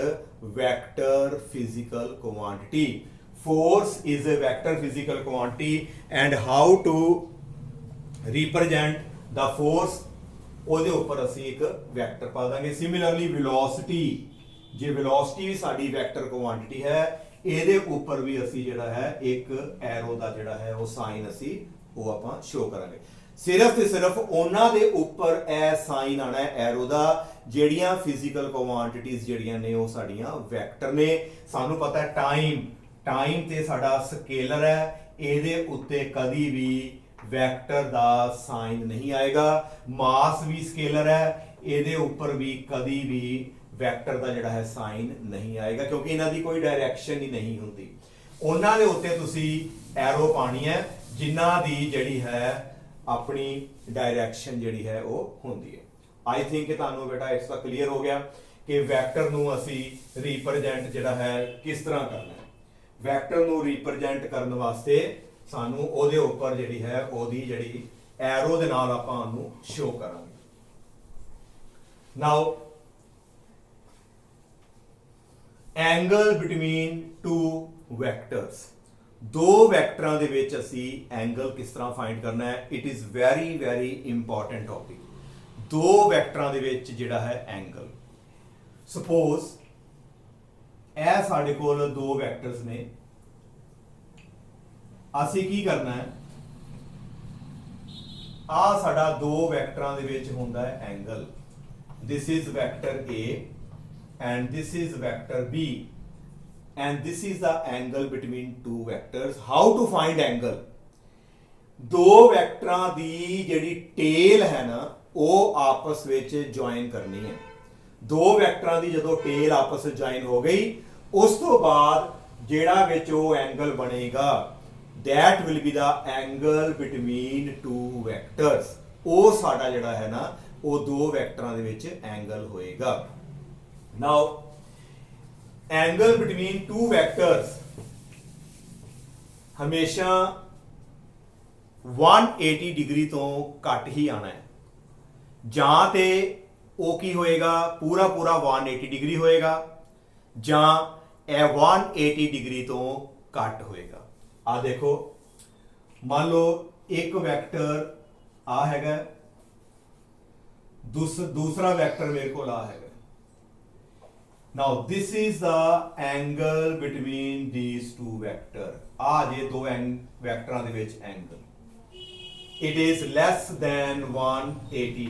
vector physical quantity. Force is a vector physical quantity and how to represent the force, ਉਹਦੇ ਉੱਪਰ ਅਸੀਂ ਇੱਕ ਵੈਕਟਰ ਪਾ ਦਾਂਗੇ। ਸਿਮਿਲਰਲੀ ਵੈਲੋਸਿਟੀ, ਜੇ ਵੈਲੋਸਿਟੀ ਵੀ ਸਾਡੀ ਵੈਕਟਰ ਕੁਆਂਟੀਟੀ ਹੈ, ਇਹਦੇ ਉੱਪਰ ਵੀ ਅਸੀਂ ਜਿਹੜਾ ਹੈ ਇੱਕ ਐਰੋ ਦਾ ਜਿਹੜਾ ਹੈ ਉਹ ਸਾਈਨ ਅਸੀਂ ਉਹ ਆਪਾਂ ਸ਼ੋ ਕਰਾਂਗੇ। ਸਿਰਫ ਤੇ ਸਿਰਫ ਉਹਨਾਂ ਦੇ ਉੱਪਰ ਇਹ ਸਾਈਨ ਆਣਾ ਹੈ ਐਰੋ ਦਾ ਜਿਹੜੀਆਂ ਫਿਜ਼ੀਕਲ ਕੁਆਂਟੀਟੀਆਂ ਜਿਹੜੀਆਂ ਨੇ ਉਹ ਸਾਡੀਆਂ ਵੈਕਟਰ ਨੇ। ਸਾਨੂੰ ਪਤਾ ਹੈ ਟਾਈਮ ਤੇ ਸਾਡਾ ਸਕੇਲਰ ਹੈ, ਇਹਦੇ ਉੱਤੇ ਕਦੀ ਵੀ ਵੈਕਟਰ ਦਾ ਸਾਈਨ ਨਹੀਂ ਆਏਗਾ। ਮਾਸ ਵੀ ਸਕੇਲਰ ਹੈ, ਇਹਦੇ ਉੱਪਰ ਵੀ ਕਦੀ ਵੀ ਵੈਕਟਰ ਦਾ ਜਿਹੜਾ ਹੈ ਸਾਈਨ ਨਹੀਂ ਆਏਗਾ ਕਿਉਂਕਿ ਇਹਨਾਂ ਦੀ ਕੋਈ ਡਾਇਰੈਕਸ਼ਨ ਹੀ ਨਹੀਂ ਹੁੰਦੀ। ਉਹਨਾਂ ਦੇ ਉੱਤੇ ਤੁਸੀਂ ਐਰੋ ਪਾਣੀ ਹੈ ਜਿਨ੍ਹਾਂ ਦੀ ਜਿਹੜੀ ਹੈ ਆਪਣੀ ਡਾਇਰੈਕਸ਼ਨ ਜਿਹੜੀ ਹੈ ਉਹ ਹੁੰਦੀ ਹੈ। ਆਈ ਥਿੰਕ ਕਿ ਤੁਹਾਨੂੰ ਬੇਟਾ ਇਸ ਦਾ ਕਲੀਅਰ ਹੋ ਗਿਆ ਕਿ ਵੈਕਟਰ ਨੂੰ ਅਸੀਂ ਰਿਪਰੈਜ਼ੈਂਟ ਜਿਹੜਾ ਹੈ ਕਿਸ ਤਰ੍ਹਾਂ ਕਰਨਾ ਹੈ। ਵੈਕਟਰ ਨੂੰ ਰਿਪਰੈਜ਼ੈਂਟ ਕਰਨ ਵਾਸਤੇ ਸਾਨੂੰ ਉਹਦੇ ਉੱਪਰ ਜਿਹੜੀ ਹੈ ਉਹਦੀ ਜਿਹੜੀ ਐਰੋ ਦੇ ਨਾਲ ਆਪਾਂ ਉਹਨੂੰ ਸ਼ੋ ਕਰਾਂਗੇ। ਨਾਓ ਐਂਗਲ ਬਿਟਵੀਨ ਟੂ ਵੈਕਟਰਸ, ਦੋ ਵੈਕਟਰਾਂ ਦੇ ਵਿੱਚ ਅਸੀਂ ਐਂਗਲ ਕਿਸ ਤਰ੍ਹਾਂ ਫਾਈਂਡ ਕਰਨਾ ਹੈ। It is very very important topic. ਦੋ ਵੈਕਟਰਾਂ ਦੇ ਵਿੱਚ ਜਿਹੜਾ ਹੈ ਐਂਗਲ, ਸਪੋਜ਼ ਇਹ ਸਾਡੇ ਕੋਲ ਦੋ ਵੈਕਟਰਸ ਨੇ, ਅਸੀਂ ਕੀ ਕਰਨਾ ਹੈ, ਆ ਸਾਡਾ ਦੋ ਵੈਕਟਰਾਂ ਦੇ ਵਿੱਚ ਹੁੰਦਾ ਹੈ angle. This is vector A and this is vector B and this is the angle between two vectors. How to find angle? ਦੋ ਵੈਕਟਰਾਂ ਦੀ ਜਿਹੜੀ ਟੇਲ ਹੈ ਨਾ ਉਹ ਆਪਸ ਵਿੱਚ ਜੁਆਇਨ ਕਰਨੀ ਹੈ। ਦੋ ਵੈਕਟਰਾਂ ਦੀ ਜਦੋਂ ਟੇਲ ਆਪਸ ਵਿੱਚ ਜੁਆਇਨ ਹੋ ਗਈ, ਉਸ ਤੋਂ ਬਾਅਦ ਜਿਹੜਾ ਵਿੱਚ ਉਹ ਐਂਗਲ ਬਣੇਗਾ, that will be the angle between two vectors। ਉਹ ਸਾਡਾ ਜਿਹੜਾ ਹੈ ਨਾ ਉਹ ਦੋ ਵੈਕਟਰਾਂ ਦੇ ਵਿੱਚ ਐਂਗਲ ਹੋਏਗਾ। Now, angle between two vectors ਹਮੇਸ਼ਾ 180 ਡਿਗਰੀ ਤੋਂ ਘੱਟ ਹੀ ਆਣਾ ਹੈ। ਜਾਂ ਤੇ ਉਹ ਕੀ ਹੋਏਗਾ, ਪੂਰਾ 180 ਡਿਗਰੀ ਹੋਏਗਾ, ਜਾਂ ਇਹ 180 ਡਿਗਰੀ ਤੋਂ ਘੱਟ ਹੋਏਗਾ। ਆ ਦੇਖੋ, ਮੰਨ ਲਓ ਇੱਕ ਵੈਕਟਰ ਆ ਹੈਗਾ, ਦੂਸਰਾ ਵੈਕਟਰ ਮੇਰੇ ਕੋਲ ਆ ਹੈਗਾ। Now this is the angle between these two vector। ਆ ਜੇ ਦੋ ਵੈਕਟਰਾਂ ਦੇ ਵਿੱਚ angle, it is less than 180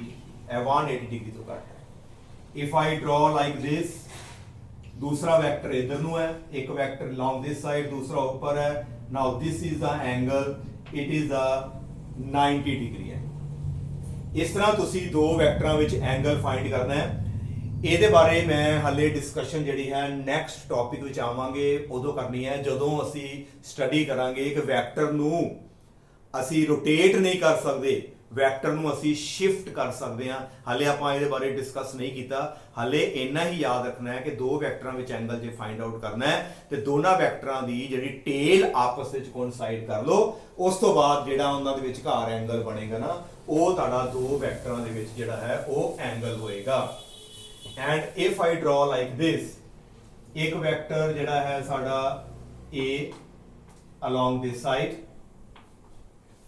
ਇਹ 180 ਡਿਗਰੀ ਤੋਂ ਘੱਟ ਹੈ। if I draw like this, ਦੂਸਰਾ ਵੈਕਟਰ ਇਧਰ ਨੂੰ ਹੈ, ਇੱਕ ਵੈਕਟਰ along this side, ਦੂਸਰਾ ਉੱਪਰ ਹੈ। now this is the angle, it is a 90 degree ਹੈ। ਇਸ ਤਰ੍ਹਾਂ ਤੁਸੀਂ ਦੋ ਵੈਕਟਰਾਂ ਵਿੱਚ ਐਂਗਲ ਫਾਈਂਡ ਕਰਨਾ ਹੈ। ਇਹਦੇ ਬਾਰੇ ਮੈਂ ਹਾਲੇ ਡਿਸਕਸ਼ਨ ਜਿਹੜੀ ਹੈ ਨੈਕਸਟ ਟੌਪਿਕ ਵਿੱਚ ਆਵਾਂਗੇ, ਉਦੋਂ ਕਰਨੀ ਹੈ ਜਦੋਂ ਅਸੀਂ ਸਟੱਡੀ ਕਰਾਂਗੇ ਕਿ ਵੈਕਟਰ ਨੂੰ ਅਸੀਂ ਰੋਟੇਟ ਨਹੀਂ ਕਰ ਸਕਦੇ, ਵੈਕਟਰ ਨੂੰ ਅਸੀਂ ਸ਼ਿਫਟ ਕਰ ਸਕਦੇ ਹਾਂ। ਹਾਲੇ ਆਪਾਂ ਇਹਦੇ ਬਾਰੇ ਡਿਸਕਸ ਨਹੀਂ ਕੀਤਾ। ਹਾਲੇ ਇੰਨਾ ਹੀ ਯਾਦ ਰੱਖਣਾ ਹੈ ਕਿ ਦੋ ਵੈਕਟਰਾਂ ਵਿੱਚ ਐਂਗਲ ਜੇ ਫਾਈਂਡ ਆਊਟ ਕਰਨਾ ਹੈ ਤੇ ਦੋਨਾਂ ਵੈਕਟਰਾਂ ਦੀ ਜਿਹੜੀ ਟੇਲ ਆਪਸ ਵਿੱਚ ਕੋਇਨਸਾਈਡ ਕਰ ਲਓ, ਉਸ ਤੋਂ ਬਾਅਦ ਜਿਹੜਾ ਉਹਨਾਂ ਦੇ ਵਿਚਕਾਰ ਐਂਗਲ ਬਣੇਗਾ ਨਾ ਉਹ ਤੁਹਾਡਾ ਦੋ ਵੈਕਟਰਾਂ ਦੇ ਵਿੱਚ ਜਿਹੜਾ ਹੈ ਉਹ ਐਂਗਲ ਹੋਏਗਾ। And if I draw like this, ਇੱਕ ਵੈਕਟਰ ਜਿਹੜਾ ਹੈ ਸਾਡਾ A along this side,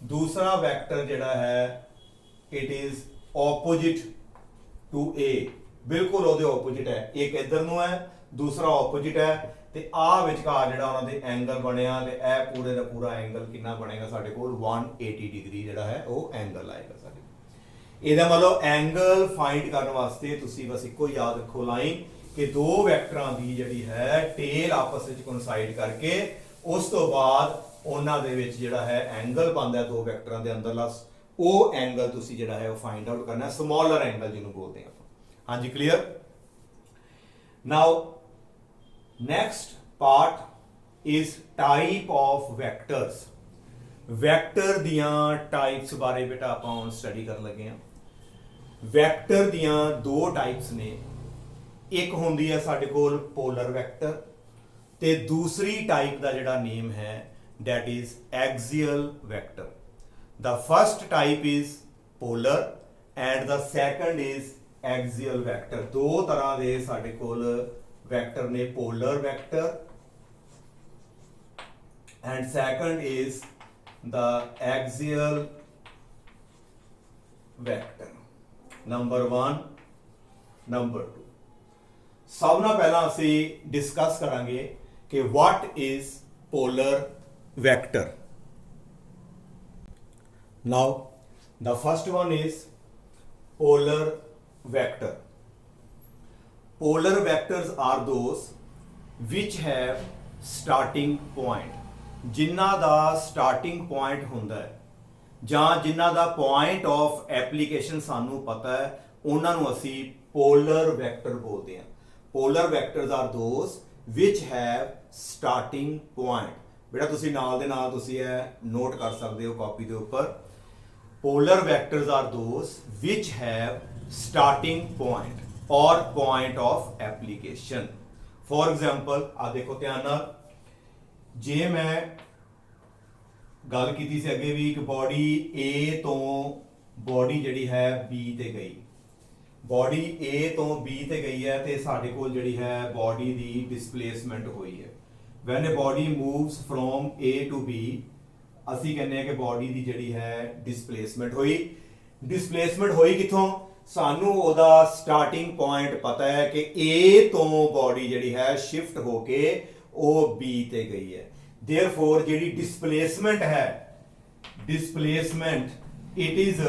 ਦੂਸਰਾ ਵੈਕਟਰ ਜਿਹੜਾ ਹੈ it is opposite to A, ਬਿਲਕੁਲ ਉਹਦੇ opposite ਹੈ। ਇੱਕ ਇੱਧਰ ਨੂੰ ਹੈ, ਦੂਸਰਾ opposite ਹੈ, ਤੇ ਆ ਵਿਚਕਾਰ ਜਿਹੜਾ ਉਹਨਾਂ ਦੇ ਐਂਗਲ ਬਣਿਆ ਤੇ ਇਹ ਪੂਰੇ ਦਾ ਪੂਰਾ ਐਂਗਲ ਕਿੰਨਾ ਬਣੇਗਾ ਸਾਡੇ ਕੋਲ 180 ਡਿਗਰੀ ਜਿਹੜਾ ਹੈ ਉਹ ਐਂਗਲ ਆਏਗਾ ਸਾਡੇ। ਇਹਦਾ ਮਤਲਬ ਐਂਗਲ ਫਾਈਂਡ ਕਰਨ ਵਾਸਤੇ ਤੁਸੀਂ ਬਸ ਇੱਕੋ ਯਾਦ ਰੱਖੋ ਲਾਈਨ ਕਿ ਦੋ ਵੈਕਟਰਾਂ ਦੀ ਜਿਹੜੀ ਹੈ ਟੇਲ ਆਪਸ ਵਿੱਚ ਕੋਇਨਸਾਈਡ ਕਰਕੇ ਉਸ ਤੋਂ ਬਾਅਦ ਉਹਨਾਂ ਦੇ ਵਿੱਚ ਜਿਹੜਾ ਹੈ ਐਂਗਲ ਬਣਦਾ ਦੋ ਵੈਕਟਰਾਂ ਦੇ ਅੰਦਰਲਾ, ਉਹ ਐਂਗਲ ਤੁਸੀਂ ਜਿਹੜਾ ਹੈ ਉਹ ਫਾਈਂਡ ਆਊਟ ਕਰਨਾ, ਸਮਾਲਰ ਐਂਗਲ ਜਿਹਨੂੰ ਬੋਲਦੇ ਆਪਾਂ। ਹਾਂਜੀ, clear. Now next part is type of vectors. Vector ਦੀਆਂ ਟਾਈਪਸ ਬਾਰੇ ਬੇਟਾ ਆਪਾਂ ਹੁਣ ਸਟੱਡੀ ਕਰਨ ਲੱਗੇ ਹਾਂ। ਵੈਕਟਰ ਦੀਆਂ ਦੋ ਟਾਈਪਸ ਨੇ, ਇੱਕ ਹੁੰਦੀ ਹੈ ਸਾਡੇ ਕੋਲ ਪੋਲਰ ਵੈਕਟਰ ਤੇ ਦੂਸਰੀ ਟਾਈਪ ਦਾ ਜਿਹੜਾ ਨੇਮ ਹੈ that is axial vector। the first type is polar and the second is axial vector। ਦੋ ਤਰ੍ਹਾਂ ਦੇ ਸਾਡੇ ਕੋਲ ਵੈਕਟਰ ਨੇ, polar vector and second is the axial vector। Number 1, number 2। ਸਭ ਨਾਲ ਪਹਿਲਾਂ ਅਸੀਂ ਡਿਸਕਸ ਕਰਾਂਗੇ ਕਿ what is polar vector। now the first one is polar vector। polar vectors are those which have starting point, ਜਿਨ੍ਹਾਂ ਦਾ starting point ਹੁੰਦਾ ਹੈ ਜਾਂ ਜਿਨ੍ਹਾਂ ਦਾ point of application ਸਾਨੂੰ ਪਤਾ ਹੈ, ਉਹਨਾਂ ਨੂੰ ਅਸੀਂ polar vector ਬੋਲਦੇ ਹਾਂ। polar vectors are those which have starting point। ਬੇਟਾ ਤੁਸੀਂ ਨਾਲ ਦੇ ਨਾਲ ਤੁਸੀਂ ਇਹ ਨੋਟ ਕਰ ਸਕਦੇ ਹੋ ਕਾਪੀ ਦੇ ਉੱਪਰ। polar vectors are those which have starting point or point of application। for example ਆ ਦੇਖੋ ਧਿਆਨ ਨਾਲ, ਜੇ ਮੈਂ गल की सी अगे भी कि बॉडी ए तो बॉडी जिहड़ी है बी ते गई, बॉडी ए तो बी ते गई है तो साडे कोल जिहड़ी है बॉडी दी डिसप्लेसमेंट हुई है। When a body moves from A to B असी कहने हैं कि बॉडी दी जिहड़ी है डिसप्लेसमेंट हुई। डिसप्लेसमेंट हुई किथों, सानू ओदा स्टार्टिंग पॉइंट पता है कि ए तो बॉडी जिहड़ी है शिफ्ट होके ओ बी ते गई है। देयरफॉर जिहड़ी डिसप्लेसमेंट है, displacement it is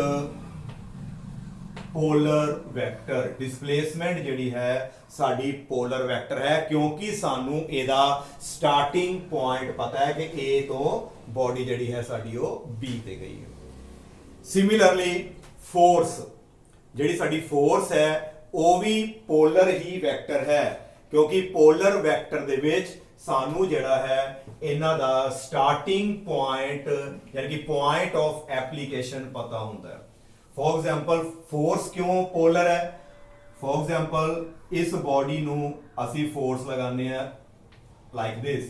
polar vector. Displacement जिहड़ी है साडी पोलर वैक्टर है, क्योंकि सानू एदा स्टार्टिंग पॉइंट पता है कि ए तो बॉडी जिहड़ी है साडी ओ बी ते गई है। सिमिलरली फोर्स, जिहड़ी साडी फोर्स है वो भी पोलर ही वैक्टर है, क्योंकि पोलर वैक्टर दे विच सानू जिहड़ा है इन्हां दा स्टार्टिंग पॉइंट यानी कि पॉइंट ऑफ एप्लीकेशन पता हुंदा है। फॉर एग्जांपल फोर्स क्यों पोलर है, फॉर एग्जांपल इस बॉडी नू असी फोर्स लगाने हैं लाइक दिस,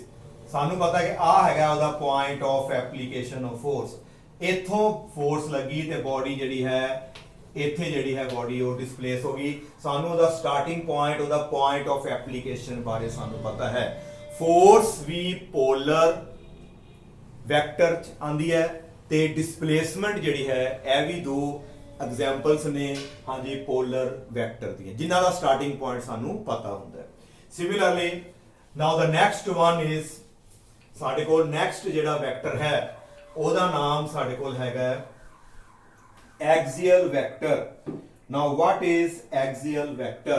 सानू पता है कि आ हैगा ओदा point of application of force. इथों फोर्स लगी ते बॉडी जिहड़ी है इत्थे जिहड़ी है बॉडी वो डिस्प्लेस होगी। सानू ओदा स्टार्टिंग पॉइंट ओदा पॉइंट ऑफ एप्लीकेशन बारे सानू पता है। फोर्स भी पोलर वैक्टर आंदी है ते डिस्प्लेसमेंट जिहड़ी है यह भी दो एग्जांपल्स ने हाँ जी पोलर वैक्टर दी, जिन्हां दा स्टार्टिंग पॉइंट सानू पता हुंदा है। Similarly now the next one is साडे कोल नेक्स्ट जिहड़ा वैक्टर है ओदा नाम साडे कोल हैगा axial vector. Now what is axial vector?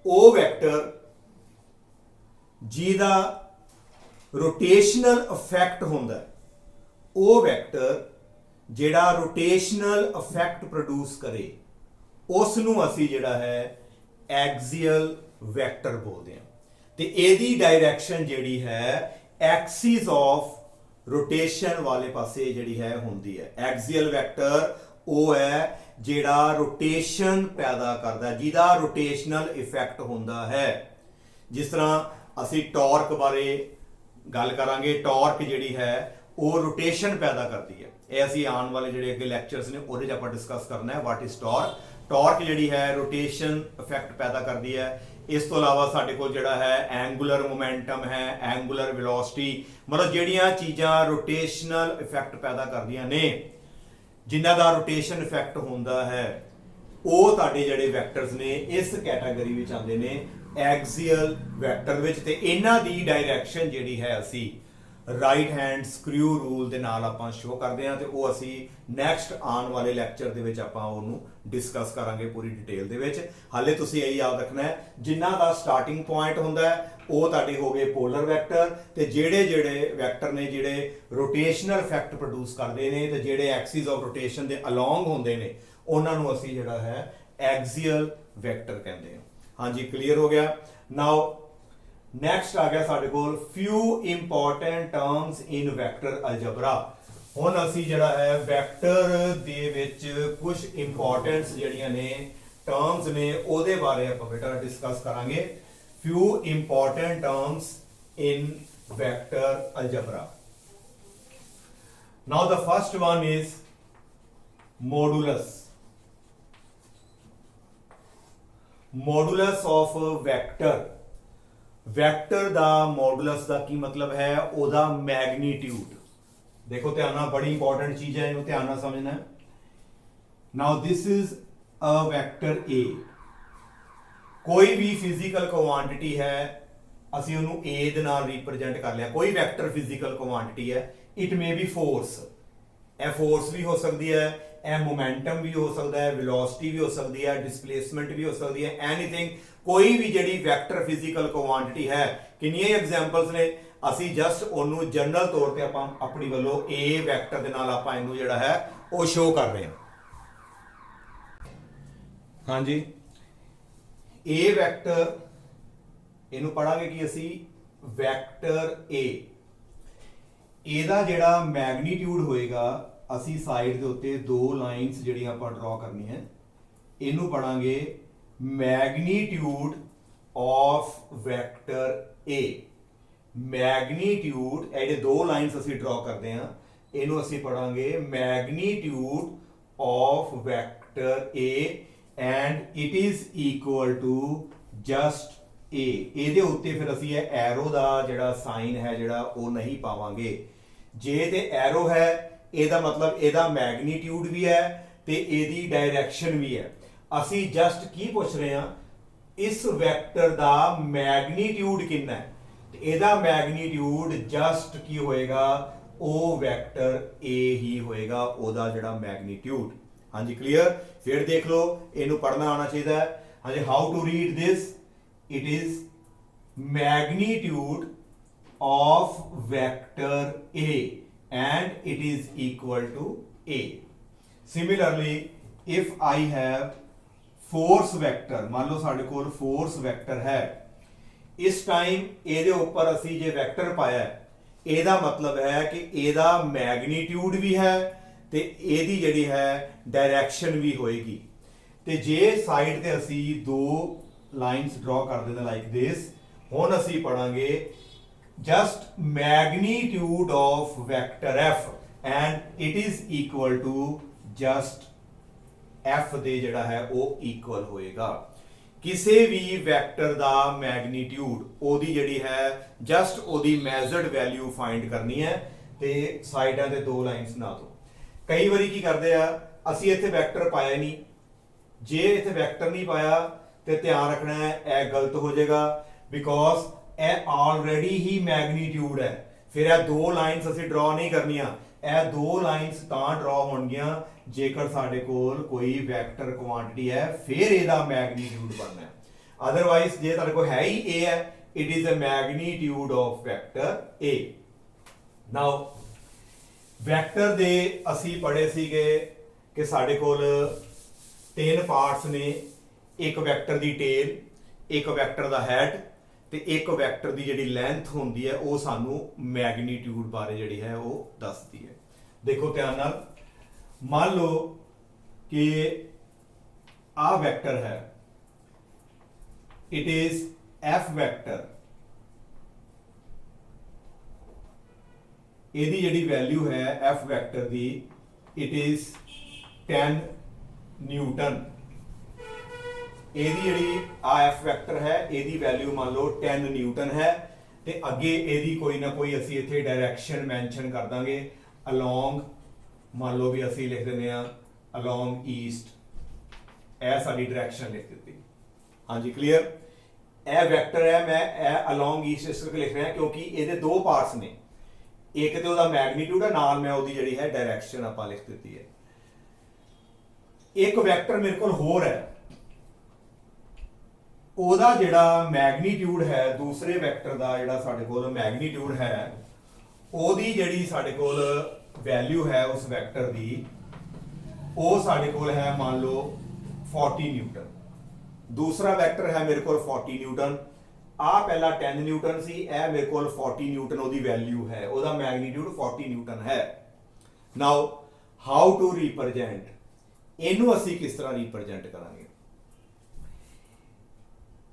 O vector ਜਿਹਦਾ rotational effect ਹੁੰਦਾ ਹੈ, ਉਹ ਵੈਕਟਰ ਜਿਹੜਾ rotational effect produce ਕਰੇ ਉਸ ਨੂੰ ਅਸੀਂ ਜਿਹੜਾ ਹੈ axial vector ਬੋਲਦੇ ਹਾਂ। ਤੇ ਇਹਦੀ ਡਾਇਰੈਕਸ਼ਨ ਜਿਹੜੀ ਹੈ axis of रोटेशन वाले पासे जिहड़ी है हुंदी है। एक्सियल वैक्टर वो है जिहड़ा रोटेशन पैदा करदा है, जिहदा रोटेशनल इफेक्ट हुंदा है। जिस तरह असी टॉर्क बारे गल करांगे, टॉर्क जिहड़ी है वो रोटेशन पैदा करती है। ये असी आने वाले जिहड़े अगे लैक्चर्स ने उहदे च आपां डिस्कस करना है व्हाट इज टॉर्क। टॉर्क जिहड़ी है रोटेशन इफेक्ट पैदा करती है। इस तो इलावा साडे कोल जिहड़ा है एंगुलर मोमेंटम है, एंगुलर वेलोसिटी, मतलब जिहड़ियां चीज़ां रोटेशनल इफेक्ट पैदा करदियां ने, जिन्हां दा रोटेशन इफेक्ट हुंदा है, वो तुहाडे जिहड़े वैक्टर्स ने इस कैटागरी विच आंदे ने एक्सियल वैक्टर विच। ते इन्हां दी डायरैक्शन जिहड़ी है असी राइट हैंड स्क्रू रूल दे नाल आपां शो करदे हां, ते वो असी नैक्सट आने वाले लैक्चर दे विच आपां ओनू डिस्कस करांगे पूरी डिटेल दे विच। हाले तुसीं यही याद रखना है जिन्हां दा स्टार्टिंग पॉइंट हुंदा है वो तुहाडे हो गए पोलर वैक्टर, ते जिहड़े जिहड़े वैक्टर ने जिहड़े रोटेशनल इफेक्ट प्रोड्यूस करदे ने ते जिहड़े axis of rotation they along हुंदे ने उन्हां नूं असीं जिहड़ा है एक्सियल वैक्टर कहंदे हां। हाँ जी क्लीयर हो गया। नाउ नैक्सट आ गया साडे कोल few important terms in vector algebra. हुण असीं जिहड़ा है वैक्टर दे विच कुछ इंपॉर्टेंट्स जिहड़ियां ने टर्म्स ने ओहदे बारे आपां बेटा डिस्कस करांगे। Few important terms in vector algebra. Now the first one is modulus. Modulus of vector. Vector दा मॉडुलस दा की मतलब है ओदा मैग्नीट्यूड। देखो ध्यान नाल, बड़ी इंपॉर्टेंट चीज है, इन्हू ध्यान नाल समझना है। Now this is a vector A. कोई भी फिजिकल क्वांटिटी है असी उन्हू ए दे नाल रिप्रेजेंट कर लिया। कोई वैक्टर फिजिकल क्वांटिटी है, it may be force, a force भी हो सकती है, ए मोमेंटम भी हो सकता है, वेलोसिटी भी हो सकती है, डिस्प्लेसमेंट भी हो सकती है, एनीथिंग। कोई भी जिहड़ी वैक्टर फिजिकल क्वांटिटी है, किन्नियां एग्जांपल्स ने, असी जस्ट ओनू जनरल तौर पे आपां अपनी वालों ए वैक्टर दे नाल आपां इहनू जिहड़ा है वो शो कर रहे हैं। हाँ जी ए वैक्टर इहनू पढ़ांगे कि असी वैक्टर ए, ਇਹਦਾ ਜਿਹੜਾ ਮੈਗਨੀਟਿਊਡ ਹੋਏਗਾ ਅਸੀਂ ਸਾਈਡ ਦੇ ਉੱਤੇ ਦੋ ਲਾਈਨਸ ਜਿਹੜੀਆਂ ਆਪਾਂ ਡਰਾ ਕਰਨੀਆਂ, ਇਹਨੂੰ ਪੜਾਂਗੇ magnitude of vector A। Magnitude, ਇਹ ਜਿਹੜੇ ਦੋ ਲਾਈਨਸ ਅਸੀਂ ਡਰਾ ਕਰਦੇ ਹਾਂ ਇਹਨੂੰ ਅਸੀਂ ਪੜਾਂਗੇ magnitude of vector A and it is equal to just A। ਇਹਦੇ ਉੱਤੇ ਫਿਰ ਅਸੀਂ ਇਹ ਐਰੋ ਦਾ ਜਿਹੜਾ ਸਾਈਨ ਹੈ ਜਿਹੜਾ ਉਹ ਨਹੀਂ ਪਾਵਾਂਗੇ। ਜੇ ਤੇ ਐਰੋ ਹੈ ਇਹਦਾ ਮਤਲਬ ਇਹਦਾ ਮੈਗਨੀਟਿਊਡ ਵੀ ਹੈ ਤੇ ਇਹਦੀ ਡਾਇਰੈਕਸ਼ਨ ਵੀ ਹੈ। ਅਸੀਂ ਜਸਟ ਕੀ ਪੁੱਛ ਰਹੇ ਹਾਂ, ਇਸ ਵੈਕਟਰ ਦਾ ਮੈਗਨੀਟਿਊਡ ਕਿੰਨਾ ਹੈ, ਤੇ ਇਹਦਾ ਮੈਗਨੀਟਿਊਡ ਜਸਟ ਕੀ ਹੋਏਗਾ, ਉਹ ਵੈਕਟਰ A ਹੀ ਹੋਏਗਾ ਉਹਦਾ ਜਿਹੜਾ ਮੈਗਨੀਟਿਊਡ। ਹਾਂਜੀ ਕਲੀਅਰ। ਫਿਰ ਦੇਖ ਲਓ ਇਹਨੂੰ ਪੜ੍ਹਨਾ ਆਉਣਾ ਚਾਹੀਦਾ ਹੈ। ਹਾਂਜੀ, how to read this, it is magnitude of vector A and it is equal to A. Similarly, if I have force vector, मान लो साढ़े कोल force vector है, इस टाइम ਇਹਦੇ ਉੱਪਰ ਅਸੀਂ ਜੇ ਵੈਕਟਰ ਪਾਇਆ ਹੈ, ਇਹਦਾ ਮਤਲਬ ਹੈ ਕਿ ਇਹਦਾ ਮੈਗਨੀਟਿਊਡ ਵੀ ਹੈ ਤੇ ਇਹਦੀ ਜਿਹੜੀ ਹੈ ਡਾਇਰੈਕਸ਼ਨ ਵੀ ਹੋਏਗੀ। ਤੇ ਜੇ ਸਾਈਡ ਤੇ ਅਸੀਂ ਦੋ ਲਾਈਨਸ ਡਰਾ ਕਰ ਦਿੰਦੇ ਲਾਈਕ ਦਿਸ, ਹੁਣ ਅਸੀਂ ਪੜਾਂਗੇ just magnitude of vector F and it is equal to just F ਦੇ ਜਿਹੜਾ ਹੈ ਉਹ ਇਕੁਅਲ ਹੋਏਗਾ। ਕਿਸੇ ਵੀ ਵੈਕਟਰ ਦਾ ਮੈਗਨੀਟਿਊਡ ਉਹਦੀ ਜਿਹੜੀ ਹੈ ਜਸਟ ਉਹਦੀ ਮੈਜ਼ਰਡ ਵੈਲਿਊ ਫਾਈਂਡ ਕਰਨੀ ਹੈ ਤੇ ਸਾਈਡਾਂ ਤੇ ਦੋ ਲਾਈਨਸ ਨਾ ਦੋ। ਕਈ ਵਾਰੀ ਕੀ ਕਰਦੇ ਆ, ਅਸੀਂ ਇੱਥੇ ਵੈਕਟਰ ਪਾਇਆ ਨਹੀਂ, ਜੇ ਇੱਥੇ ਵੈਕਟਰ ਨਹੀਂ ਪਾਇਆ ਤੇ ਧਿਆਨ ਰੱਖਣਾ ਹੈ ਇਹ ਗਲਤ ਹੋ ਜਾਏਗਾ ਬਿਕੋਜ਼ ਇਹ ਆਲਰੇਡੀ ਹੀ ਮੈਗਨੀਟਿਊਡ ਹੈ। ਫਿਰ ਇਹ ਦੋ ਲਾਈਨਸ ਅਸੀਂ ਡਰਾ ਨਹੀਂ ਕਰਨੀਆਂ, ਇਹ ਦੋ ਲਾਈਨਸ ਤਾਂ ਡਰਾ ਹੋਣਗੀਆਂ ਜੇਕਰ ਸਾਡੇ ਕੋਲ ਕੋਈ ਵੈਕਟਰ ਕੁਆਂਟੀਟੀ ਹੈ, ਫਿਰ ਇਹਦਾ ਮੈਗਨੀਟਿਊਡ ਬਣਨਾ ਹੈ। ਅਦਰਵਾਈਜ਼ ਜੇ ਤੁਹਾਡੇ ਕੋਲ ਹੈ ਹੀ A ਹੈ, it is a magnitude of vector A। Now vector ਦੇ ਅਸੀਂ ਪੜ੍ਹੇ ਸੀਗੇ ਕਿ ਸਾਡੇ ਕੋਲ ਤਿੰਨ ਪਾਰਟਸ ਨੇ, ਇੱਕ ਵੈਕਟਰ ਦੀ ਟੇਲ, ਇੱਕ ਵੈਕਟਰ ਦਾ ਹੈਡ ਤੇ ਇੱਕ ਵੈਕਟਰ ਦੀ ਜਿਹੜੀ ਲੈਂਥ ਹੁੰਦੀ ਹੈ ਉਹ ਸਾਨੂੰ ਮੈਗਨੀਟਿਊਡ ਬਾਰੇ ਜਿਹੜੀ ਹੈ ਉਹ ਦੱਸਦੀ ਹੈ। ਦੇਖੋ ਧਿਆਨ ਨਾਲ, ਮੰਨ ਲਓ ਕਿ ਆਹ ਵੈਕਟਰ ਹੈ, ਇਟ ਇਜ਼ F ਵੈਕਟਰ, ਇਹਦੀ ਜਿਹੜੀ ਵੈਲਿਊ ਹੈ F vector the it is 10 Newton. ਇਹਦੀ ਜਿਹੜੀ ਆ F ਵੈਕਟਰ ਹੈ ਇਹਦੀ ਵੈਲਿਊ ਮੰਨ ਲਓ 10 ਨਿਊਟਨ ਹੈ ਤੇ ਅੱਗੇ ਇਹਦੀ ਕੋਈ ਨਾ ਕੋਈ ਅਸੀਂ ਇੱਥੇ ਡਾਇਰੈਕਸ਼ਨ ਮੈਂਸ਼ਨ ਕਰ ਦਾਂਗੇ ਅਲੋਂਗ, ਮੰਨ ਲਓ ਵੀ ਅਸੀਂ ਲਿਖ ਦਿੰਦੇ ਆ ਅਲੋਂਗ ਈਸਟ, ਇਹ ਸਾਡੀ ਡਾਇਰੈਕਸ਼ਨ ਲਿਖ ਦਿੱਤੀ। ਹਾਂਜੀ ਕਲੀਅਰ। ਇਹ ਵੈਕਟਰ ਹੈ, ਮੈਂ ਇਹ ਅਲੋਂਗ ਈਸਟ ਇਸ ਕਰਕੇ ਲਿਖ ਰਿਹਾ ਕਿਉਂਕਿ ਇਹਦੇ ਦੋ ਪਾਰਟਸ ਨੇ, ਇੱਕ ਤੇ ਉਹਦਾ ਮੈਗਨੀਟਿਊਡ ਹੈ, ਨਾਲ ਮੈਂ ਉਹਦੀ ਜਿਹੜੀ ਹੈ ਡਾਇਰੈਕਸ਼ਨ ਆਪਾਂ ਲਿਖ ਦਿੱਤੀ ਹੈ। ਇੱਕ ਵੈਕਟਰ ਮੇਰੇ ਕੋਲ ਹੋਰ ਹੈ, ਉਹਦਾ ਜਿਹੜਾ ਮੈਗਨੀਟਿਊਡ ਹੈ, ਦੂਸਰੇ ਵੈਕਟਰ ਦਾ ਜਿਹੜਾ ਸਾਡੇ ਕੋਲ ਮੈਗਨੀਟਿਊਡ ਹੈ, ਉਹਦੀ ਜਿਹੜੀ ਸਾਡੇ ਕੋਲ ਵੈਲਿਊ ਹੈ ਉਸ ਵੈਕਟਰ ਦੀ, ਉਹ ਸਾਡੇ ਕੋਲ ਹੈ ਮੰਨ ਲਓ 40 ਨਿਊਟਨ। ਦੂਸਰਾ ਵੈਕਟਰ ਹੈ ਮੇਰੇ ਕੋਲ 40 ਨਿਊਟਨ, ਆਹ ਪਹਿਲਾ 10 ਨਿਊਟਨ ਸੀ, ਇਹ ਮੇਰੇ ਕੋਲ 40 ਨਿਊਟਨ ਉਹਦੀ ਵੈਲਿਊ ਹੈ, ਉਹਦਾ ਮੈਗਨੀਟਿਊਡ 40 ਨਿਊਟਨ ਹੈ। ਨਾਓ ਹਾਊ ਟੂ ਰਿਪਰੈਜ਼ੈਂਟ, ਇਹਨੂੰ ਅਸੀਂ ਕਿਸ ਤਰ੍ਹਾਂ ਰਿਪਰੈਜ਼ੈਂਟ ਕਰਾਂਗੇ।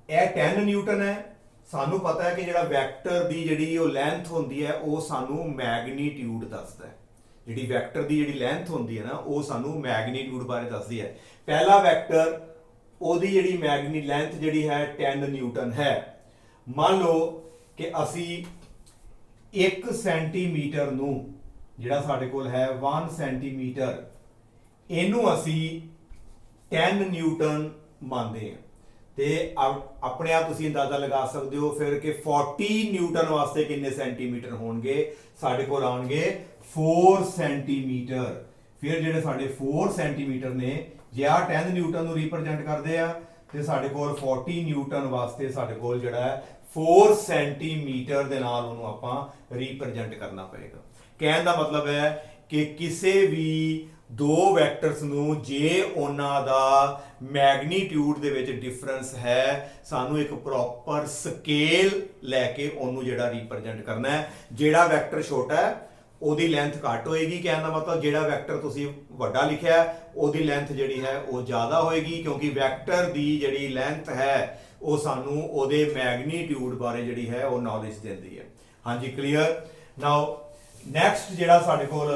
ਇਹ 10 ਨਿਊਟਨ ਹੈ, ਸਾਨੂੰ ਪਤਾ ਹੈ ਕਿ ਜਿਹੜਾ ਵੈਕਟਰ ਦੀ ਜਿਹੜੀ ਉਹ ਲੈਂਥ ਹੁੰਦੀ ਹੈ ਉਹ ਸਾਨੂੰ ਮੈਗਨੀਟਿਊਡ ਦੱਸਦਾ ਹੈ। ਜਿਹੜੀ ਵੈਕਟਰ ਦੀ ਜਿਹੜੀ ਲੈਂਥ ਹੁੰਦੀ ਹੈ ਨਾ ਉਹ ਸਾਨੂੰ ਮੈਗਨੀਟਿਊਡ ਬਾਰੇ ਦੱਸਦੀ ਹੈ। ਪਹਿਲਾ ਵੈਕਟਰ ਉਹਦੀ ਜਿਹੜੀ ਮੈਗਨੀ ਲੈਂਥ ਜਿਹੜੀ ਹੈ 10 ਨਿਊਟਨ ਹੈ। ਮੰਨ ਲਓ ਕਿ ਅਸੀਂ 1 ਸੈਂਟੀਮੀਟਰ ਨੂੰ, ਜਿਹੜਾ ਸਾਡੇ ਕੋਲ ਹੈ 1 ਸੈਂਟੀਮੀਟਰ, ਇਹਨੂੰ ਅਸੀਂ 10 ਨਿਊਟਨ ਮੰਨਦੇ ਹਾਂ ਤੇ ਆਪਣੇ ਆਪ ਤੁਸੀਂ ਅੰਦਾਜ਼ਾ ਲਗਾ ਸਕਦੇ ਹੋ ਫਿਰ ਕਿ 40 ਨਿਊਟਨ ਵਾਸਤੇ ਕਿੰਨੇ ਸੈਂਟੀਮੀਟਰ ਹੋਣਗੇ, ਸਾਡੇ ਕੋਲ ਆਉਣਗੇ 4 ਸੈਂਟੀਮੀਟਰ। ਫਿਰ ਜਿਹੜੇ ਸਾਡੇ 4 ਸੈਂਟੀਮੀਟਰ ਨੇ, ਜੇ ਆ 10 ਨਿਊਟਨ ਨੂੰ ਰਿਪਰੈਜ਼ੈਂਟ ਕਰਦੇ ਆ ਤੇ ਸਾਡੇ ਕੋਲ 40 ਨਿਊਟਨ ਵਾਸਤੇ ਸਾਡੇ ਕੋਲ ਜਿਹੜਾ ਹੈ 4 ਸੈਂਟੀਮੀਟਰ ਦੇ ਨਾਲ ਉਹਨੂੰ ਆਪਾਂ ਰਿਪਰੈਜ਼ੈਂਟ ਕਰਨਾ ਪਏਗਾ। ਕਹਿਣ ਦਾ ਮਤਲਬ ਹੈ ਕਿ ਕਿਸੇ ਵੀ ਦੋ ਵੈਕਟਰਸ ਨੂੰ ਜੇ ਉਹਨਾਂ ਦਾ ਮੈਗਨੀਟਿਊਡ ਦੇ ਵਿੱਚ ਡਿਫਰੈਂਸ ਹੈ, ਸਾਨੂੰ ਇੱਕ ਪ੍ਰੋਪਰ ਸਕੇਲ ਲੈ ਕੇ ਉਹਨੂੰ ਜਿਹੜਾ ਰਿਪਰੈਜ਼ੈਂਟ ਕਰਨਾ ਹੈ। ਜਿਹੜਾ ਵੈਕਟਰ ਛੋਟਾ ਹੈ ਉਹਦੀ ਲੈਂਥ ਘੱਟ ਹੋਏਗੀ, ਕਹਿਣ ਦਾ ਮਤਲਬ ਜਿਹੜਾ ਵੈਕਟਰ ਤੁਸੀਂ ਵੱਡਾ ਲਿਖਿਆ ਉਹਦੀ ਲੈਂਥ ਜਿਹੜੀ ਹੈ ਉਹ ਜ਼ਿਆਦਾ ਹੋਏਗੀ, ਕਿਉਂਕਿ ਵੈਕਟਰ ਦੀ ਜਿਹੜੀ ਲੈਂਥ ਹੈ ਉਹ ਸਾਨੂੰ ਉਹਦੇ ਮੈਗਨੀਟਿਊਡ ਬਾਰੇ ਜਿਹੜੀ ਹੈ ਉਹ ਨੌਲੇਜ ਦਿੰਦੀ ਹੈ। हाँ जी क्लीयर। नाउ नैक्सट जिहड़ा साडे कोल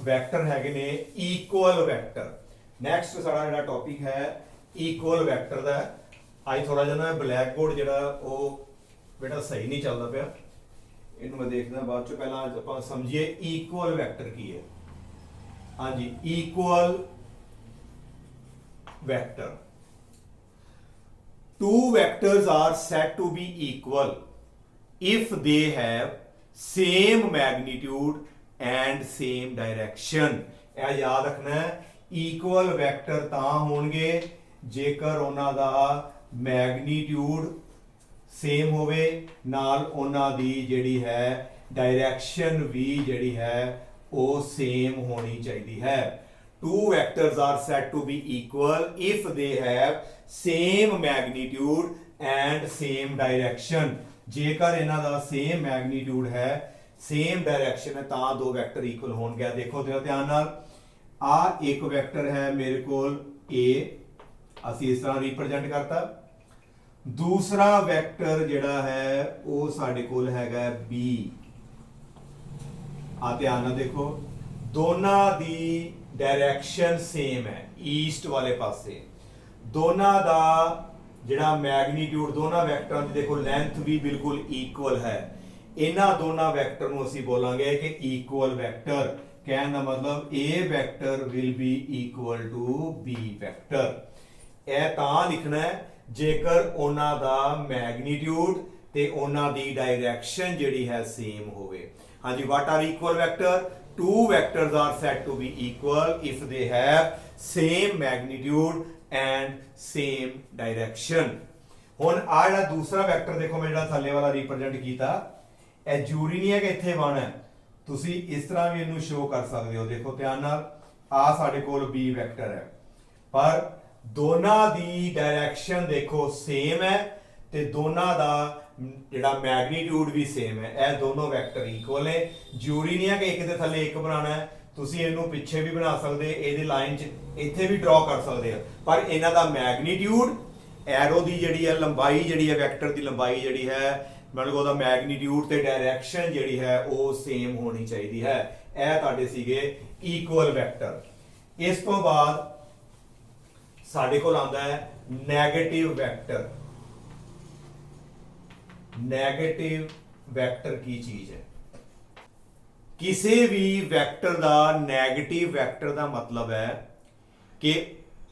वैक्टर हैगे ने इक्वल वैक्टर। नैक्सट साडा जिहड़ा टॉपिक है इक्वल वैक्टर दा। अज थोड़ा जिहा ना ब्लैक बोर्ड जिहड़ा वो बेटा सही नहीं चलदा पिया, इहनूं मैं देखदा बाद चों। पहलां आपां समझिए इक्वल वैक्टर की है। हाँ जी equal vector, two vectors are said to be equal if they have same magnitude and same direction। ਇਹ याद रखना है equal vector ਤਾਂ ਹੋਣਗੇ ਜੇਕਰ ਉਹਨਾਂ ਦਾ मैग्नीट्यूड सेम ਹੋਵੇ ਨਾਲ ਉਹਨਾਂ ਦੀ ਜਿਹੜੀ ਹੈ डायरेक्शन भी ਜਿਹੜੀ है वो सेम होनी चाहिए है। Two vectors are said to be equal if they have same magnitude and same direction। जेकर इन्हां दा same magnitude है same direction है तां दो वैक्टर इक्वल होणगे। देखो जरा ध्यान नाल, आ एक वैक्टर है मेरे कोल A, असीं इस तरह रिप्रेजेंट करता। दूसरा वैक्टर जिहड़ा है वो साडे कोल हैगा B। आ ध्यान नाल देखो दोनों दी डायरेक्शन सेम है, ईस्ट वाले पासे। दोनों का जिहड़ा मैग्नीट्यूड दोनों वैक्टरां दी देखो लेंथ भी बिल्कुल इक्वल है। इन्हां दोनों वैक्टर नूं असीं बोलांगे कि इक्वल वैक्टर। कहण दा मतलब A vector will be equal to B vector. यह तां लिखना है जेकर उन्हां दा मैग्नीट्यूड ते उन्हां दी डायरेक्शन जिहड़ी है सेम होवे। हाँ जी what are equal vector? Two vectors are said to be equal if they have same magnitude and same direction। हुण आ जिहड़ा दूसरा वैक्टर देखो मैं जिहड़ा थल्ले वाला रिप्रेजेंट कीता, ਇਹ ਜ਼ਰੂਰੀ नहीं है कि ਇੱਥੇ बन है, ਤੁਸੀਂ इस तरह भी ਇਹਨੂੰ शो कर सकते हो। देखो ध्यान नाल आ साडे कोल B वैक्टर है पर दोनों दी डायरेक्शन देखो सेम है ते दोनों दा जिहड़ा मैग्नीट्यूड भी सेम है। यह दोनों वैक्टर इक्वल है। जरूरी नहीं है कि एक दे थल्ले एक बनाना है, तुसीं इहनूं पिछे भी बना सकदे, इहदी लाइन च इत्थे भी ड्रॉ कर सकदे हो। पर इन्हां दा मैग्नीट्यूड एरो दी जिहड़ी है लंबाई जिहड़ी है वैक्टर दी लंबाई जिहड़ी है मतलब ਉਹਦਾ मैग्नीट्यूड ते डायरेक्शन जिहड़ी है वो सेम होनी चाहिए है। यह तुहाडे सीगे इक्वल वैक्टर। इस तो बाद साडे कोल आंदा है नैगेटिव वैक्टर। नेगेटिव वैक्टर की चीज है? किसी भी वैक्टर का नेगेटिव वैक्टर का मतलब है कि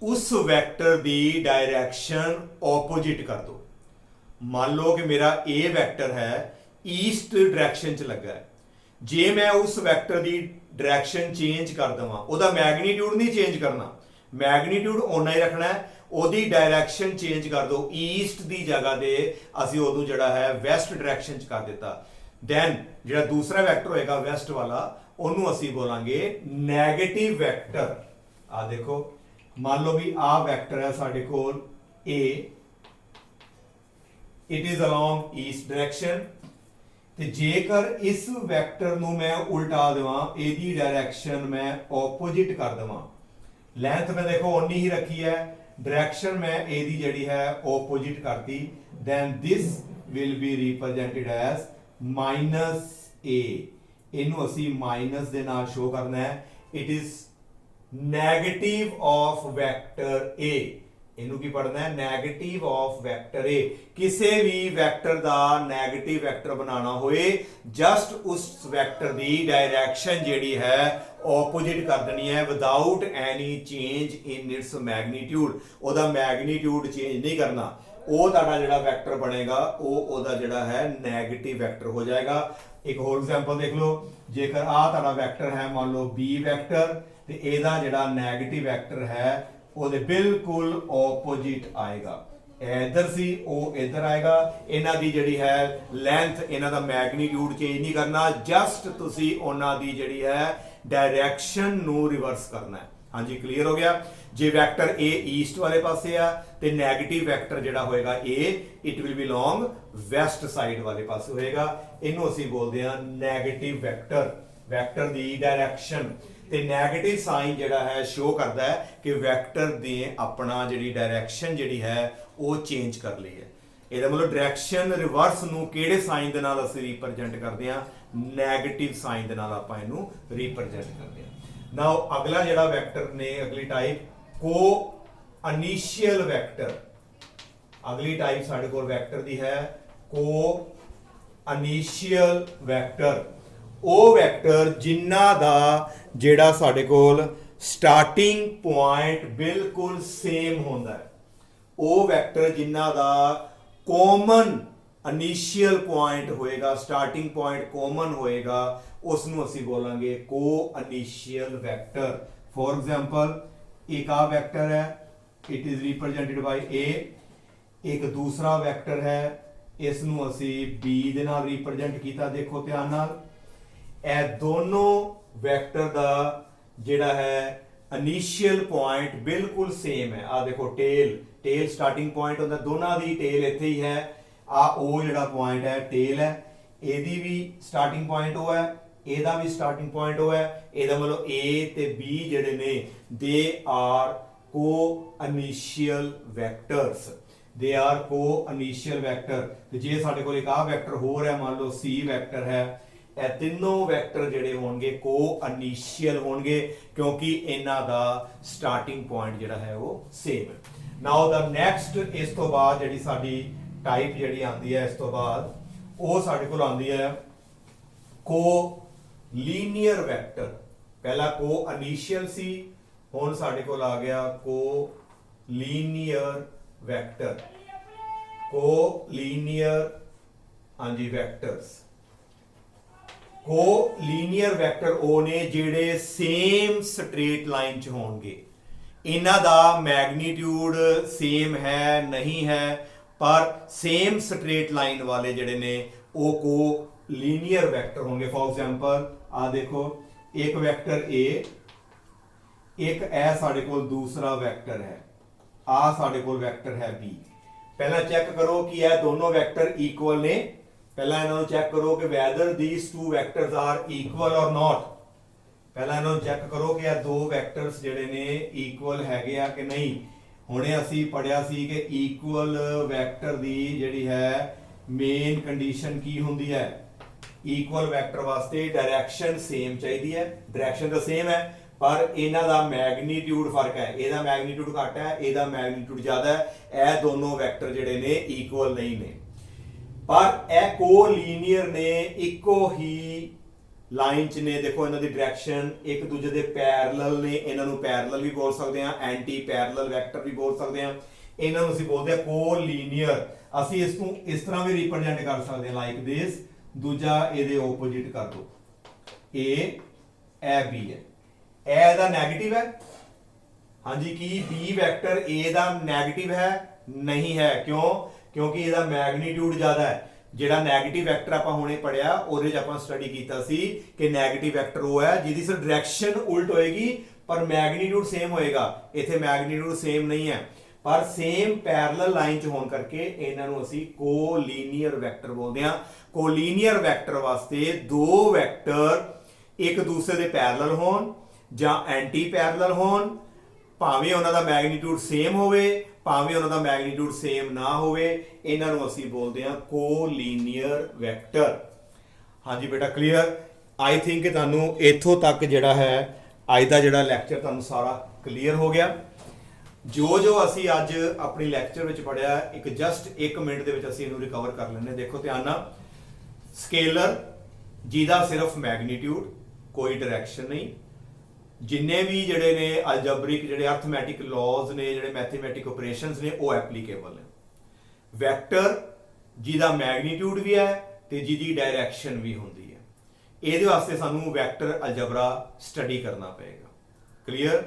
उस वैक्टर की डायरेक्शन ऑपोजिट कर दो। मान लो कि मेरा A वैक्टर है ईस्ट डायरेक्शन च लगा है, जे मैं उस वैक्टर की डायरेक्शन चेंज कर देवां ਉਹਦਾ मैग्नीट्यूड नहीं चेंज करना, मैग्नीट्यूड ओना ही रखना है, ਉਹਦੀ डायरेक्शन चेंज कर दो ईस्ट की जगह से ਅਸੀਂ ਉਦੋਂ ਜਿਹੜਾ है वैस्ट डायरेक्शन च कर दिता। दैन ਜਿਹੜਾ दूसरा वैक्टर होएगा वैस्ट वाला ਉਹਨੂੰ ਅਸੀਂ बोलांगे नैगेटिव वैक्टर। आ देखो मान लो भी आ वैक्टर है साडे कोल A, it is along east direction ते जेकर इस वैक्टर ਨੂੰ मैं उल्टा देवां ਇਹਦੀ डायरेक्शन मैं ऑपोजिट कर देवां, लेंथ में देखो उन्नी ही रखी है, डायरेक्शन में ए दी जड़ी है ऑपोजिट करती, then this will be represented as minus A. इनू असी माइनस दे नाल शो करना है। It is negative of vector A. इनू की पढ़ना है नेगेटिव ऑफ वैक्टर ए। किसी भी वैक्टर का नेगेटिव वैक्टर बनाना होए जस्ट उस वैक्टर की डायरेक्शन जिहड़ी है ऑपोजिट कर देनी है without any change in its magnitude. ओदा मैग्नीट्यूड चेंज नहीं करना, वो तुहाडा जिहड़ा वैक्टर बनेगा वो ओदा जिहड़ा है नेगेटिव वैक्टर हो जाएगा। एक होर एग्जांपल देख लो, जेकर आ तुहाडा वैक्टर है मान लो B वैक्टर ते एदा जिहड़ा नेगेटिव वैक्टर है ਉਹਦੇ बिल्कुल ऑपोजिट आएगा। इधर सी वो इधर आएगा। इन्हां दी जिहड़ी है लेंथ इन्हां दा मैग्नीट्यूड चेंज नहीं करना, जस्ट तुसी उन्हां दी जिहड़ी है डायरेक्शन नू रिवर्स करना है। हाँ जी क्लीयर हो गया। जे वैक्टर A ईस्ट वाले पासे आ ते नेगेटिव वैक्टर जिहड़ा होएगा A it will belong west side वाले पासे होएगा। इनू असीं बोलदे हां नेगेटिव वैक्टर। वैक्टर दी डायरेक्शन ते नेगेटिव साइन जिहड़ा है शो करता है कि वैक्टर ने अपना जिहड़ी डायरेक्शन जिहड़ी है वो चेंज कर ली है। ਇਹਦਾ ਮਤਲਬ ਡਾਇਰੈਕਸ਼ਨ ਰਿਵਰਸ ਨੂੰ ਕਿਹੜੇ ਸਾਈਨ ਦੇ ਨਾਲ ਅਸੀਂ ਰਿਪਰੈਜ਼ੈਂਟ ਕਰਦੇ ਹਾਂ? ਨੈਗੇਟਿਵ ਸਾਈਨ ਦੇ ਨਾਲ ਆਪਾਂ ਇਹਨੂੰ ਰਿਪਰੈਜ਼ੈਂਟ ਕਰਦੇ ਹਾਂ। ਨਾਓ ਅਗਲਾ ਜਿਹੜਾ ਵੈਕਟਰ ਨੇ, ਅਗਲੀ ਟਾਈਪ ਕੋ ਇਨੀਸ਼ੀਅਲ ਵੈਕਟਰ। ਅਗਲੀ ਟਾਈਪ ਸਾਡੇ ਕੋਲ ਵੈਕਟਰ ਦੀ ਹੈ ਕੋ ਇਨੀਸ਼ੀਅਲ ਵੈਕਟਰ। ਉਹ ਵੈਕਟਰ ਜਿਨ੍ਹਾਂ ਦਾ ਜਿਹੜਾ ਸਾਡੇ ਕੋਲ ਸਟਾਰਟਿੰਗ ਪੁਆਇੰਟ ਬਿਲਕੁਲ ਸੇਮ ਹੁੰਦਾ ਹੈ। ਉਹ ਵੈਕਟਰ ਜਿਨ੍ਹਾਂ ਦਾ ਕਾਮਨ ਇਨੀਸ਼ੀਅਲ ਪੁਆਇੰਟ ਹੋਏਗਾ, ਸਟਾਰਟਿੰਗ ਪੁਆਇੰਟ ਕਾਮਨ ਹੋਏਗਾ, ਉਸ ਨੂੰ ਅਸੀਂ ਬੋਲਾਂਗੇ ਕੋ ਇਨੀਸ਼ੀਅਲ ਵੈਕਟਰ। ਫੋਰ ਐਗਜ਼ਾਮਪਲ ਇੱਕ ਆ ਵੈਕਟਰ ਹੈ, it is represented by A। ਇੱਕ ਦੂਸਰਾ ਵੈਕਟਰ ਹੈ, ਇਸ ਨੂੰ ਅਸੀਂ B ਦੇ ਨਾਲ ਰਿਪਰੈਜ਼ੈਂਟ ਕੀਤਾ। ਦੇਖੋ ਧਿਆਨ ਨਾਲ, ਇਹ ਦੋਨੋਂ ਵੈਕਟਰ ਦਾ ਜਿਹੜਾ ਹੈ ਇਨੀਸ਼ੀਅਲ ਪੁਆਇੰਟ ਬਿਲਕੁਲ ਸੇਮ ਹੈ। ਆ ਦੇਖੋ ਟੇਲ ਸਟਾਰਟਿੰਗ ਪੁਆਇੰਟ ਹੁੰਦਾ, ਦੋਨਾਂ ਦੀ ਟੇਲ ਇੱਥੇ ਹੀ ਹੈ। ਆ ਉਹ ਜਿਹੜਾ ਪੁਆਇੰਟ ਹੈ ਟੇਲ ਹੈ, ਇਹਦੀ ਵੀ ਸਟਾਰਟਿੰਗ ਪੁਆਇੰਟ ਉਹ ਹੈ, ਇਹਦਾ ਵੀ ਸਟਾਰਟਿੰਗ ਪੁਆਇੰਟ ਉਹ ਹੈ। ਇਹਦਾ ਮਤਲਬ A ਤੇ B ਜਿਹੜੇ ਨੇ ਦੇ ਆਰ ਕੋ ਇਨੀਸ਼ੀਅਲ ਵੈਕਟਰਸ, ਦੇ ਆਰ ਕੋ ਇਨੀਸ਼ੀਅਲ ਵੈਕਟਰ। ਤੇ ਜੇ ਸਾਡੇ ਕੋਲ ਇੱਕ ਆ ਵੈਕਟਰ ਹੋਰ ਹੈ, ਮੰਨ ਲਓ C ਵੈਕਟਰ ਹੈ, ਇਹ ਤਿੰਨੋਂ ਵੈਕਟਰ ਜਿਹੜੇ ਹੋਣਗੇ ਕੋ ਇਨੀਸ਼ੀਅਲ ਹੋਣਗੇ ਕਿਉਂਕਿ ਇਹਨਾਂ ਦਾ ਸਟਾਰਟਿੰਗ ਪੁਆਇੰਟ ਜਿਹੜਾ ਹੈ ਉਹ ਸੇਮ ਹੈ। ਨਾਓ ਦਾ ਨੈਕਸਟ, ਇਸ ਤੋਂ ਬਾਅਦ ਜਿਹੜੀ ਸਾਡੀ ਟਾਈਪ ਜਿਹੜੀ ਆਉਂਦੀ ਹੈ, ਇਸ ਤੋਂ ਬਾਅਦ ਉਹ ਸਾਡੇ ਕੋਲ ਆਉਂਦੀ ਹੈ ਕੋ ਲੀਨੀਅਰ ਵੈਕਟਰ। ਪਹਿਲਾ ਕੋ ਇਨੀਸ਼ੀਅਲ ਸੀ, ਹੁਣ ਸਾਡੇ ਕੋਲ ਆ ਗਿਆ ਕੋ ਲੀਨੀਅਰ ਵੈਕਟਰ। ਕੋ ਲੀਨੀਅਰ ਹਾਂਜੀ ਵੈਕਟਰਸ। ਕੋ ਲੀਨੀਅਰ ਵੈਕਟਰ ਉਹ ਨੇ ਜਿਹੜੇ ਸੇਮ ਸਟ੍ਰੇਟ ਲਾਈਨ 'ਚ ਹੋਣਗੇ। ਇਹਨਾਂ ਦਾ ਮੈਗਨੀਟਿਊਡ ਸੇਮ ਹੈ ਨਹੀਂ ਹੈ, ਪਰ ਸੇਮ ਸਟ੍ਰੇਟ ਲਾਈਨ ਵਾਲੇ ਜਿਹੜੇ ਨੇ ਉਹ ਕੋ ਲੀਨੀਅਰ ਵੈਕਟਰ ਹੋਣਗੇ। ਫॉर एग्जांपल ਆ ਦੇਖੋ, ਇੱਕ ਵੈਕਟਰ A, ਇੱਕ ਇਹ ਸਾਡੇ ਕੋਲ ਦੂਸਰਾ ਵੈਕਟਰ ਹੈ, ਆ ਸਾਡੇ ਕੋਲ ਵੈਕਟਰ ਹੈ B। ਪਹਿਲਾਂ ਚੈੱਕ ਕਰੋ ਕਿ ਇਹ ਦੋਨੋਂ ਵੈਕਟਰ ਇਕੁਅਲ ਨੇ। ਪਹਿਲਾਂ ਇਹਨਾਂ ਨੂੰ ਚੈੱਕ ਕਰੋ ਕਿ whether these two vectors are equal or not. ਪਹਿਲਾਂ ਇਹਨਾਂ ਨੂੰ ਚੈੱਕ ਕਰੋ ਕਿ ਇਹ ਦੋ ਵੈਕਟਰਸ ਜਿਹੜੇ ਨੇ ਇਕੁਅਲ ਹੈਗੇ ਆ ਕਿ ਨਹੀਂ। ਹੁਣੇ ਅਸੀਂ ਪੜਿਆ ਸੀ ਕਿ ਇਕੁਅਲ ਵੈਕਟਰ ਦੀ ਜਿਹੜੀ ਹੈ ਮੇਨ ਕੰਡੀਸ਼ਨ ਕੀ ਹੁੰਦੀ ਹੈ? ਇਕੁਅਲ ਵੈਕਟਰ ਵਾਸਤੇ ਡਾਇਰੈਕਸ਼ਨ ਸੇਮ ਚਾਹੀਦੀ ਹੈ। ਡਾਇਰੈਕਸ਼ਨ ਤਾਂ ਸੇਮ ਹੈ ਪਰ ਇਹਨਾਂ ਦਾ ਮੈਗਨੀਟਿਊਡ ਫਰਕ ਹੈ। ਇਹਦਾ ਮੈਗਨੀਟਿਊਡ ਘੱਟ ਹੈ, ਇਹਦਾ ਮੈਗਨੀਟਿਊਡ ਜ਼ਿਆਦਾ ਹੈ। ਇਹ ਦੋਨੋਂ ਵੈਕਟਰ ਜਿਹੜੇ ਨੇ ਇਕੁਅਲ ਨਹੀਂ ਨੇ, ਪਰ ਇਹ ਕੋ ਲੀਨੀਅਰ ਨੇ, ਇੱਕੋ ਹੀ ਲਾਈਨ 'ਚ ਨੇ। ਦੇਖੋ ਇਹਨਾਂ ਦੀ ਡਾਇਰੈਕਸ਼ਨ ਇੱਕ ਦੂਜੇ ਦੇ ਪੈਰਲਲ ਨੇ। ਇਹਨਾਂ ਨੂੰ ਪੈਰਲਲ ਵੀ ਬੋਲ ਸਕਦੇ ਹਾਂ, ਐਂਟੀ ਪੈਰਲਲ ਵੈਕਟਰ ਵੀ ਬੋਲ ਸਕਦੇ ਹਾਂ। ਇਹਨਾਂ ਨੂੰ ਅਸੀਂ ਬੋਲਦੇ ਹਾਂ ਕੋ ਲੀਨੀਅਰ। ਅਸੀਂ ਇਸ ਨੂੰ ਇਸ ਤਰ੍ਹਾਂ ਵੀ ਰਿਪਰੈਜ਼ੈਂਟ ਕਰ ਸਕਦੇ ਹਾਂ ਲਾਈਕ ਦਿਸ। ਦੂਜਾ ਇਹਦੇ ਆਪੋਜੀਟ ਕਰ ਦੋ, ਇਹ B ਹੈ, ਇਹ ਇਹਦਾ ਨੈਗੇਟਿਵ ਹੈ। ਹਾਂਜੀ, ਕੀ B vector A the negative ਹੈ? ਨਹੀਂ ਹੈ। ਕਿਉਂ? ਕਿਉਂਕਿ ਇਹਦਾ ਮੈਗਨੀਟਿਊਡ ਜ਼ਿਆਦਾ ਹੈ। ਜਿਹੜਾ ਨੈਗੇਟਿਵ ਵੈਕਟਰ ਆਪਾਂ ਹੁਣੇ ਪੜਿਆ ਉਹਦੇ 'ਚ ਆਪਾਂ ਸਟੱਡੀ ਕੀਤਾ ਸੀ ਕਿ ਨੈਗੇਟਿਵ ਵੈਕਟਰ ਉਹ ਹੈ ਜਿਹਦੀ ਸਿਰਫ ਡਾਇਰੈਕਸ਼ਨ ਉਲਟ ਹੋਏਗੀ ਪਰ ਮੈਗਨੀਟਿਊਡ ਸੇਮ ਹੋਏਗਾ। ਇੱਥੇ ਮੈਗਨੀਟਿਊਡ ਸੇਮ ਨਹੀਂ ਹੈ, ਪਰ ਸੇਮ ਪੈਰਲਲ ਲਾਈਨ 'ਚ ਹੋਣ ਕਰਕੇ ਇਹਨਾਂ ਨੂੰ ਅਸੀਂ ਕੋਲੀਨੀਅਰ ਵੈਕਟਰ ਬੋਲਦੇ ਹਾਂ। ਕੋਲੀਨੀਅਰ ਵੈਕਟਰ ਵਾਸਤੇ ਦੋ ਵੈਕਟਰ ਇੱਕ ਦੂਸਰੇ ਦੇ ਪੈਰਲਲ ਹੋਣ ਜਾਂ ਐਂਟੀ ਪੈਰਲਲ ਹੋਣ, ਭਾਵੇਂ ਉਹਨਾਂ ਦਾ ਮੈਗਨੀਟਿਊਡ ਸੇਮ ਹੋਵੇ ਭਾਵੇਂ ਉਹਨਾਂ ਦਾ ਮੈਗਨੀਟਿਊਡ ਸੇਮ ਨਾ ਹੋਵੇ, ਇਹਨਾਂ ਨੂੰ ਅਸੀਂ ਬੋਲਦੇ ਹਾਂ ਕੋਲੀਨੀਅਰ ਵੈਕਟਰ। ਹਾਂਜੀ ਬੇਟਾ, ਕਲੀਅਰ? ਆਈ ਥਿੰਕ ਕਿ ਤੁਹਾਨੂੰ ਇੱਥੋਂ ਤੱਕ ਜਿਹੜਾ ਹੈ ਅੱਜ ਦਾ ਜਿਹੜਾ ਲੈਕਚਰ ਤੁਹਾਨੂੰ ਸਾਰਾ ਕਲੀਅਰ ਹੋ ਗਿਆ। ਜੋ ਅਸੀਂ ਅੱਜ ਆਪਣੀ ਲੈਕਚਰ ਵਿੱਚ ਪੜਿਆ, ਇੱਕ ਜਸਟ 1 ਮਿੰਟ ਦੇ ਵਿੱਚ ਅਸੀਂ ਇਹਨੂੰ ਰਿਕਵਰ ਕਰ ਲੈਂਦੇ। ਦੇਖੋ ਧਿਆਨ ਨਾਲ, ਸਕੇਲਰ ਜਿਹਦਾ ਸਿਰਫ ਮੈਗਨੀਟਿਊਡ, ਕੋਈ ਡਾਇਰੈਕਸ਼ਨ ਨਹੀਂ। ਜਿੰਨੇ ਵੀ ਜਿਹੜੇ ਨੇ ਅਲਜਬਰਿਕ ਜਿਹੜੇ ਅਰਥਮੈਟਿਕ ਲਾਜ਼ ਨੇ, ਜਿਹੜੇ ਮੈਥਮੈਟਿਕ ਆਪਰੇਸ਼ਨਸ ਨੇ, ਉਹ ਐਪਲੀਕੇਬਲ ਨੇ। ਵੈਕਟਰ ਜਿਹਦਾ ਮੈਗਨੀਟਿਊਡ ਵੀ ਹੈ ਤੇ ਜਿਹਦੀ ਡਾਇਰੈਕਸ਼ਨ ਵੀ ਹੁੰਦੀ ਹੈ। ਇਹਦੇ ਵਾਸਤੇ ਸਾਨੂੰ ਵੈਕਟਰ ਅਲਜਬਰਾ ਸਟੱਡੀ ਕਰਨਾ ਪਏਗਾ। ਕਲੀਅਰ?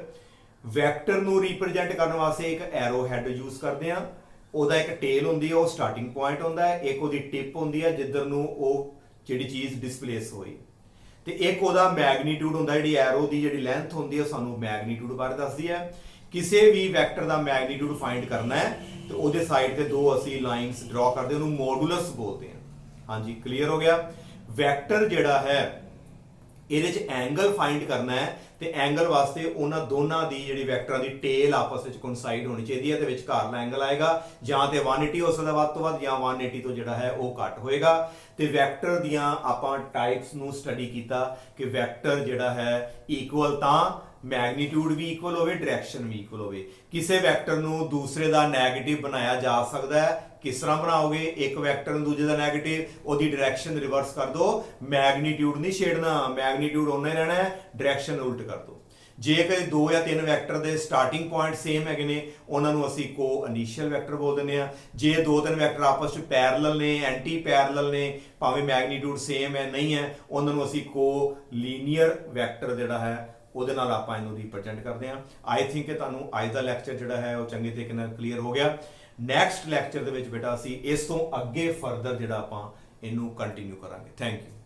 ਵੈਕਟਰ ਨੂੰ ਰਿਪਰੈਜ਼ੈਂਟ ਕਰਨ ਵਾਸਤੇ ਇੱਕ ਐਰੋ ਹੈਡ ਯੂਜ਼ ਕਰਦੇ ਆ। ਉਹਦਾ ਇੱਕ ਟੇਲ ਹੁੰਦੀ ਹੈ, ਉਹ ਸਟਾਰਟਿੰਗ ਪੁਆਇੰਟ ਹੁੰਦਾ ਹੈ। ਇੱਕ ਉਹਦੀ ਟਿਪ ਹੁੰਦੀ ਹੈ ਜਿੱਧਰ ਨੂੰ ਉਹ ਜਿਹੜੀ ਚੀਜ਼ ਡਿਸਪਲੇਸ ਹੋਈ, ਤੇ ਇੱਕ ਉਹਦਾ ਮੈਗਨੀਟਿਊਡ ਹੁੰਦਾ। ਜਿਹੜੀ ਐਰੋ ਦੀ ਜਿਹੜੀ ਲੈਂਥ ਹੁੰਦੀ ਹੈ ਸਾਨੂੰ ਮੈਗਨੀਟਿਊਡ ਬਾਰੇ ਦੱਸਦੀ ਹੈ। ਕਿਸੇ ਵੀ ਵੈਕਟਰ ਦਾ ਮੈਗਨੀਟਿਊਡ ਫਾਈਂਡ ਕਰਨਾ ਹੈ ਤੇ ਉਹਦੇ ਸਾਈਡ ਤੇ ਦੋ ਅਸੀਂ ਲਾਈਨਸ ਡਰਾ ਕਰਦੇ, ਉਹਨੂੰ ਮੋਡੂਲਸ ਬੋਲਦੇ ਹਾਂ। ਹਾਂਜੀ, ਕਲੀਅਰ ਹੋ ਗਿਆ? ਵੈਕਟਰ ਜਿਹੜਾ ਹੈ ਇਹਦੇ 'ਚ ਐਂਗਲ ਫਾਈਂਡ ਕਰਨਾ ਹੈ ਤੇ ਐਂਗਲ ਵਾਸਤੇ ਉਹਨਾਂ ਦੋਨਾਂ ਦੀ ਜਿਹੜੀ ਵੈਕਟਰਾਂ ਦੀ ਟੇਲ ਆਪਸ ਵਿੱਚ ਕੋਇਨਸਾਈਡ ਹੋਣੀ ਚਾਹੀਦੀ ਹੈ ਤੇ ਵਿਚਕਾਰਲਾ ਐਂਗਲ ਆਏਗਾ ਜਾਂ ਤੇ 180 ਹੋ ਸਕਦਾ ਵੱਧ ਤੋਂ ਵੱਧ ਜਾਂ 180 ਤੋਂ ਜਿਹੜਾ ਹੈ ਉਹ ਘੱਟ ਹੋਏਗਾ। ਤੇ ਵੈਕਟਰ ਦੀਆਂ ਆਪਾਂ ਟਾਈਪਸ ਨੂੰ ਸਟੱਡੀ ਕੀਤਾ ਕਿ ਵੈਕਟਰ ਜਿਹੜਾ ਹੈ ਇਕੁਅਲ ਤਾਂ ਮੈਗਨੀਟਿਊਡ ਵੀ ਇਕੁਅਲ ਹੋਵੇ, ਡਾਇਰੈਕਸ਼ਨ ਵੀ ਇਕੁਅਲ ਹੋਵੇ। ਕਿਸੇ ਵੈਕਟਰ ਨੂੰ ਦੂਸਰੇ ਦਾ ਨੈਗੇਟਿਵ ਬਣਾਇਆ ਜਾ ਸਕਦਾ ਹੈ। ਕਿਸ ਤਰ੍ਹਾਂ ਬਣਾਓਗੇ? ਇੱਕ ਵੈਕਟਰ ਨੂੰ ਦੂਜੇ ਦਾ ਨੈਗੇਟਿਵ, ਉਹਦੀ ਡਾਇਰੈਕਸ਼ਨ ਰਿਵਰਸ ਕਰ ਦਿਓ, ਮੈਗਨੀਟਿਊਡ ਨਹੀਂ ਛੇੜਨਾ, ਮੈਗਨੀਟਿਊਡ ਉਹਨੇ ਰਹਿਣਾ ਹੈ, ਡਾਇਰੈਕਸ਼ਨ ਉਲਟ ਕਰ ਦਿਓ। ਜੇ ਕਦੇ 2 ਜਾਂ 3 ਵੈਕਟਰ ਦੇ ਸਟਾਰਟਿੰਗ ਪੁਆਇੰਟ ਸੇਮ ਹੈਗੇ ਨੇ ਉਹਨਾਂ ਨੂੰ ਅਸੀਂ ਕੋ ਇਨੀਸ਼ੀਅਲ ਵੈਕਟਰ ਬੋਲ ਦਿੰਦੇ ਆ। ਜੇ 2-3 ਵੈਕਟਰ ਆਪਸ ਵਿੱਚ ਪੈਰਲਲ ਨੇ, ਐਂਟੀ ਪੈਰਲਲ ਨੇ, ਭਾਵੇਂ ਮੈਗਨੀਟਿਊਡ ਸੇਮ ਹੈ ਨਹੀਂ ਹੈ, ਉਹਨਾਂ ਨੂੰ ਅਸੀਂ ਕੋ ਲੀਨੀਅਰ ਵੈਕਟਰ ਜਿਹੜਾ ਹੈ ਉਹਦੇ ਨਾਲ ਆਪਾਂ ਇਹਨੂੰ ਰਿਪਰੈਜ਼ੈਂਟ ਕਰਦੇ ਹਾਂ। ਆਈ ਥਿੰਕ ਕਿ ਤੁਹਾਨੂੰ ਅੱਜ ਦਾ ਲੈਕਚਰ ਜਿਹੜਾ ਹੈ ਉਹ ਚੰਗੇ ਤਰੀਕੇ ਨਾਲ ਕਲੀਅਰ ਹੋ ਗਿਆ। ਨੈਕਸਟ ਲੈਕਚਰ ਦੇ ਵਿੱਚ ਬੇਟਾ ਅਸੀਂ ਇਸ ਤੋਂ ਅੱਗੇ ਫਰਦਰ ਜਿਹੜਾ ਆਪਾਂ ਇਹਨੂੰ ਕੰਟੀਨਿਊ ਕਰਾਂਗੇ। Thank you.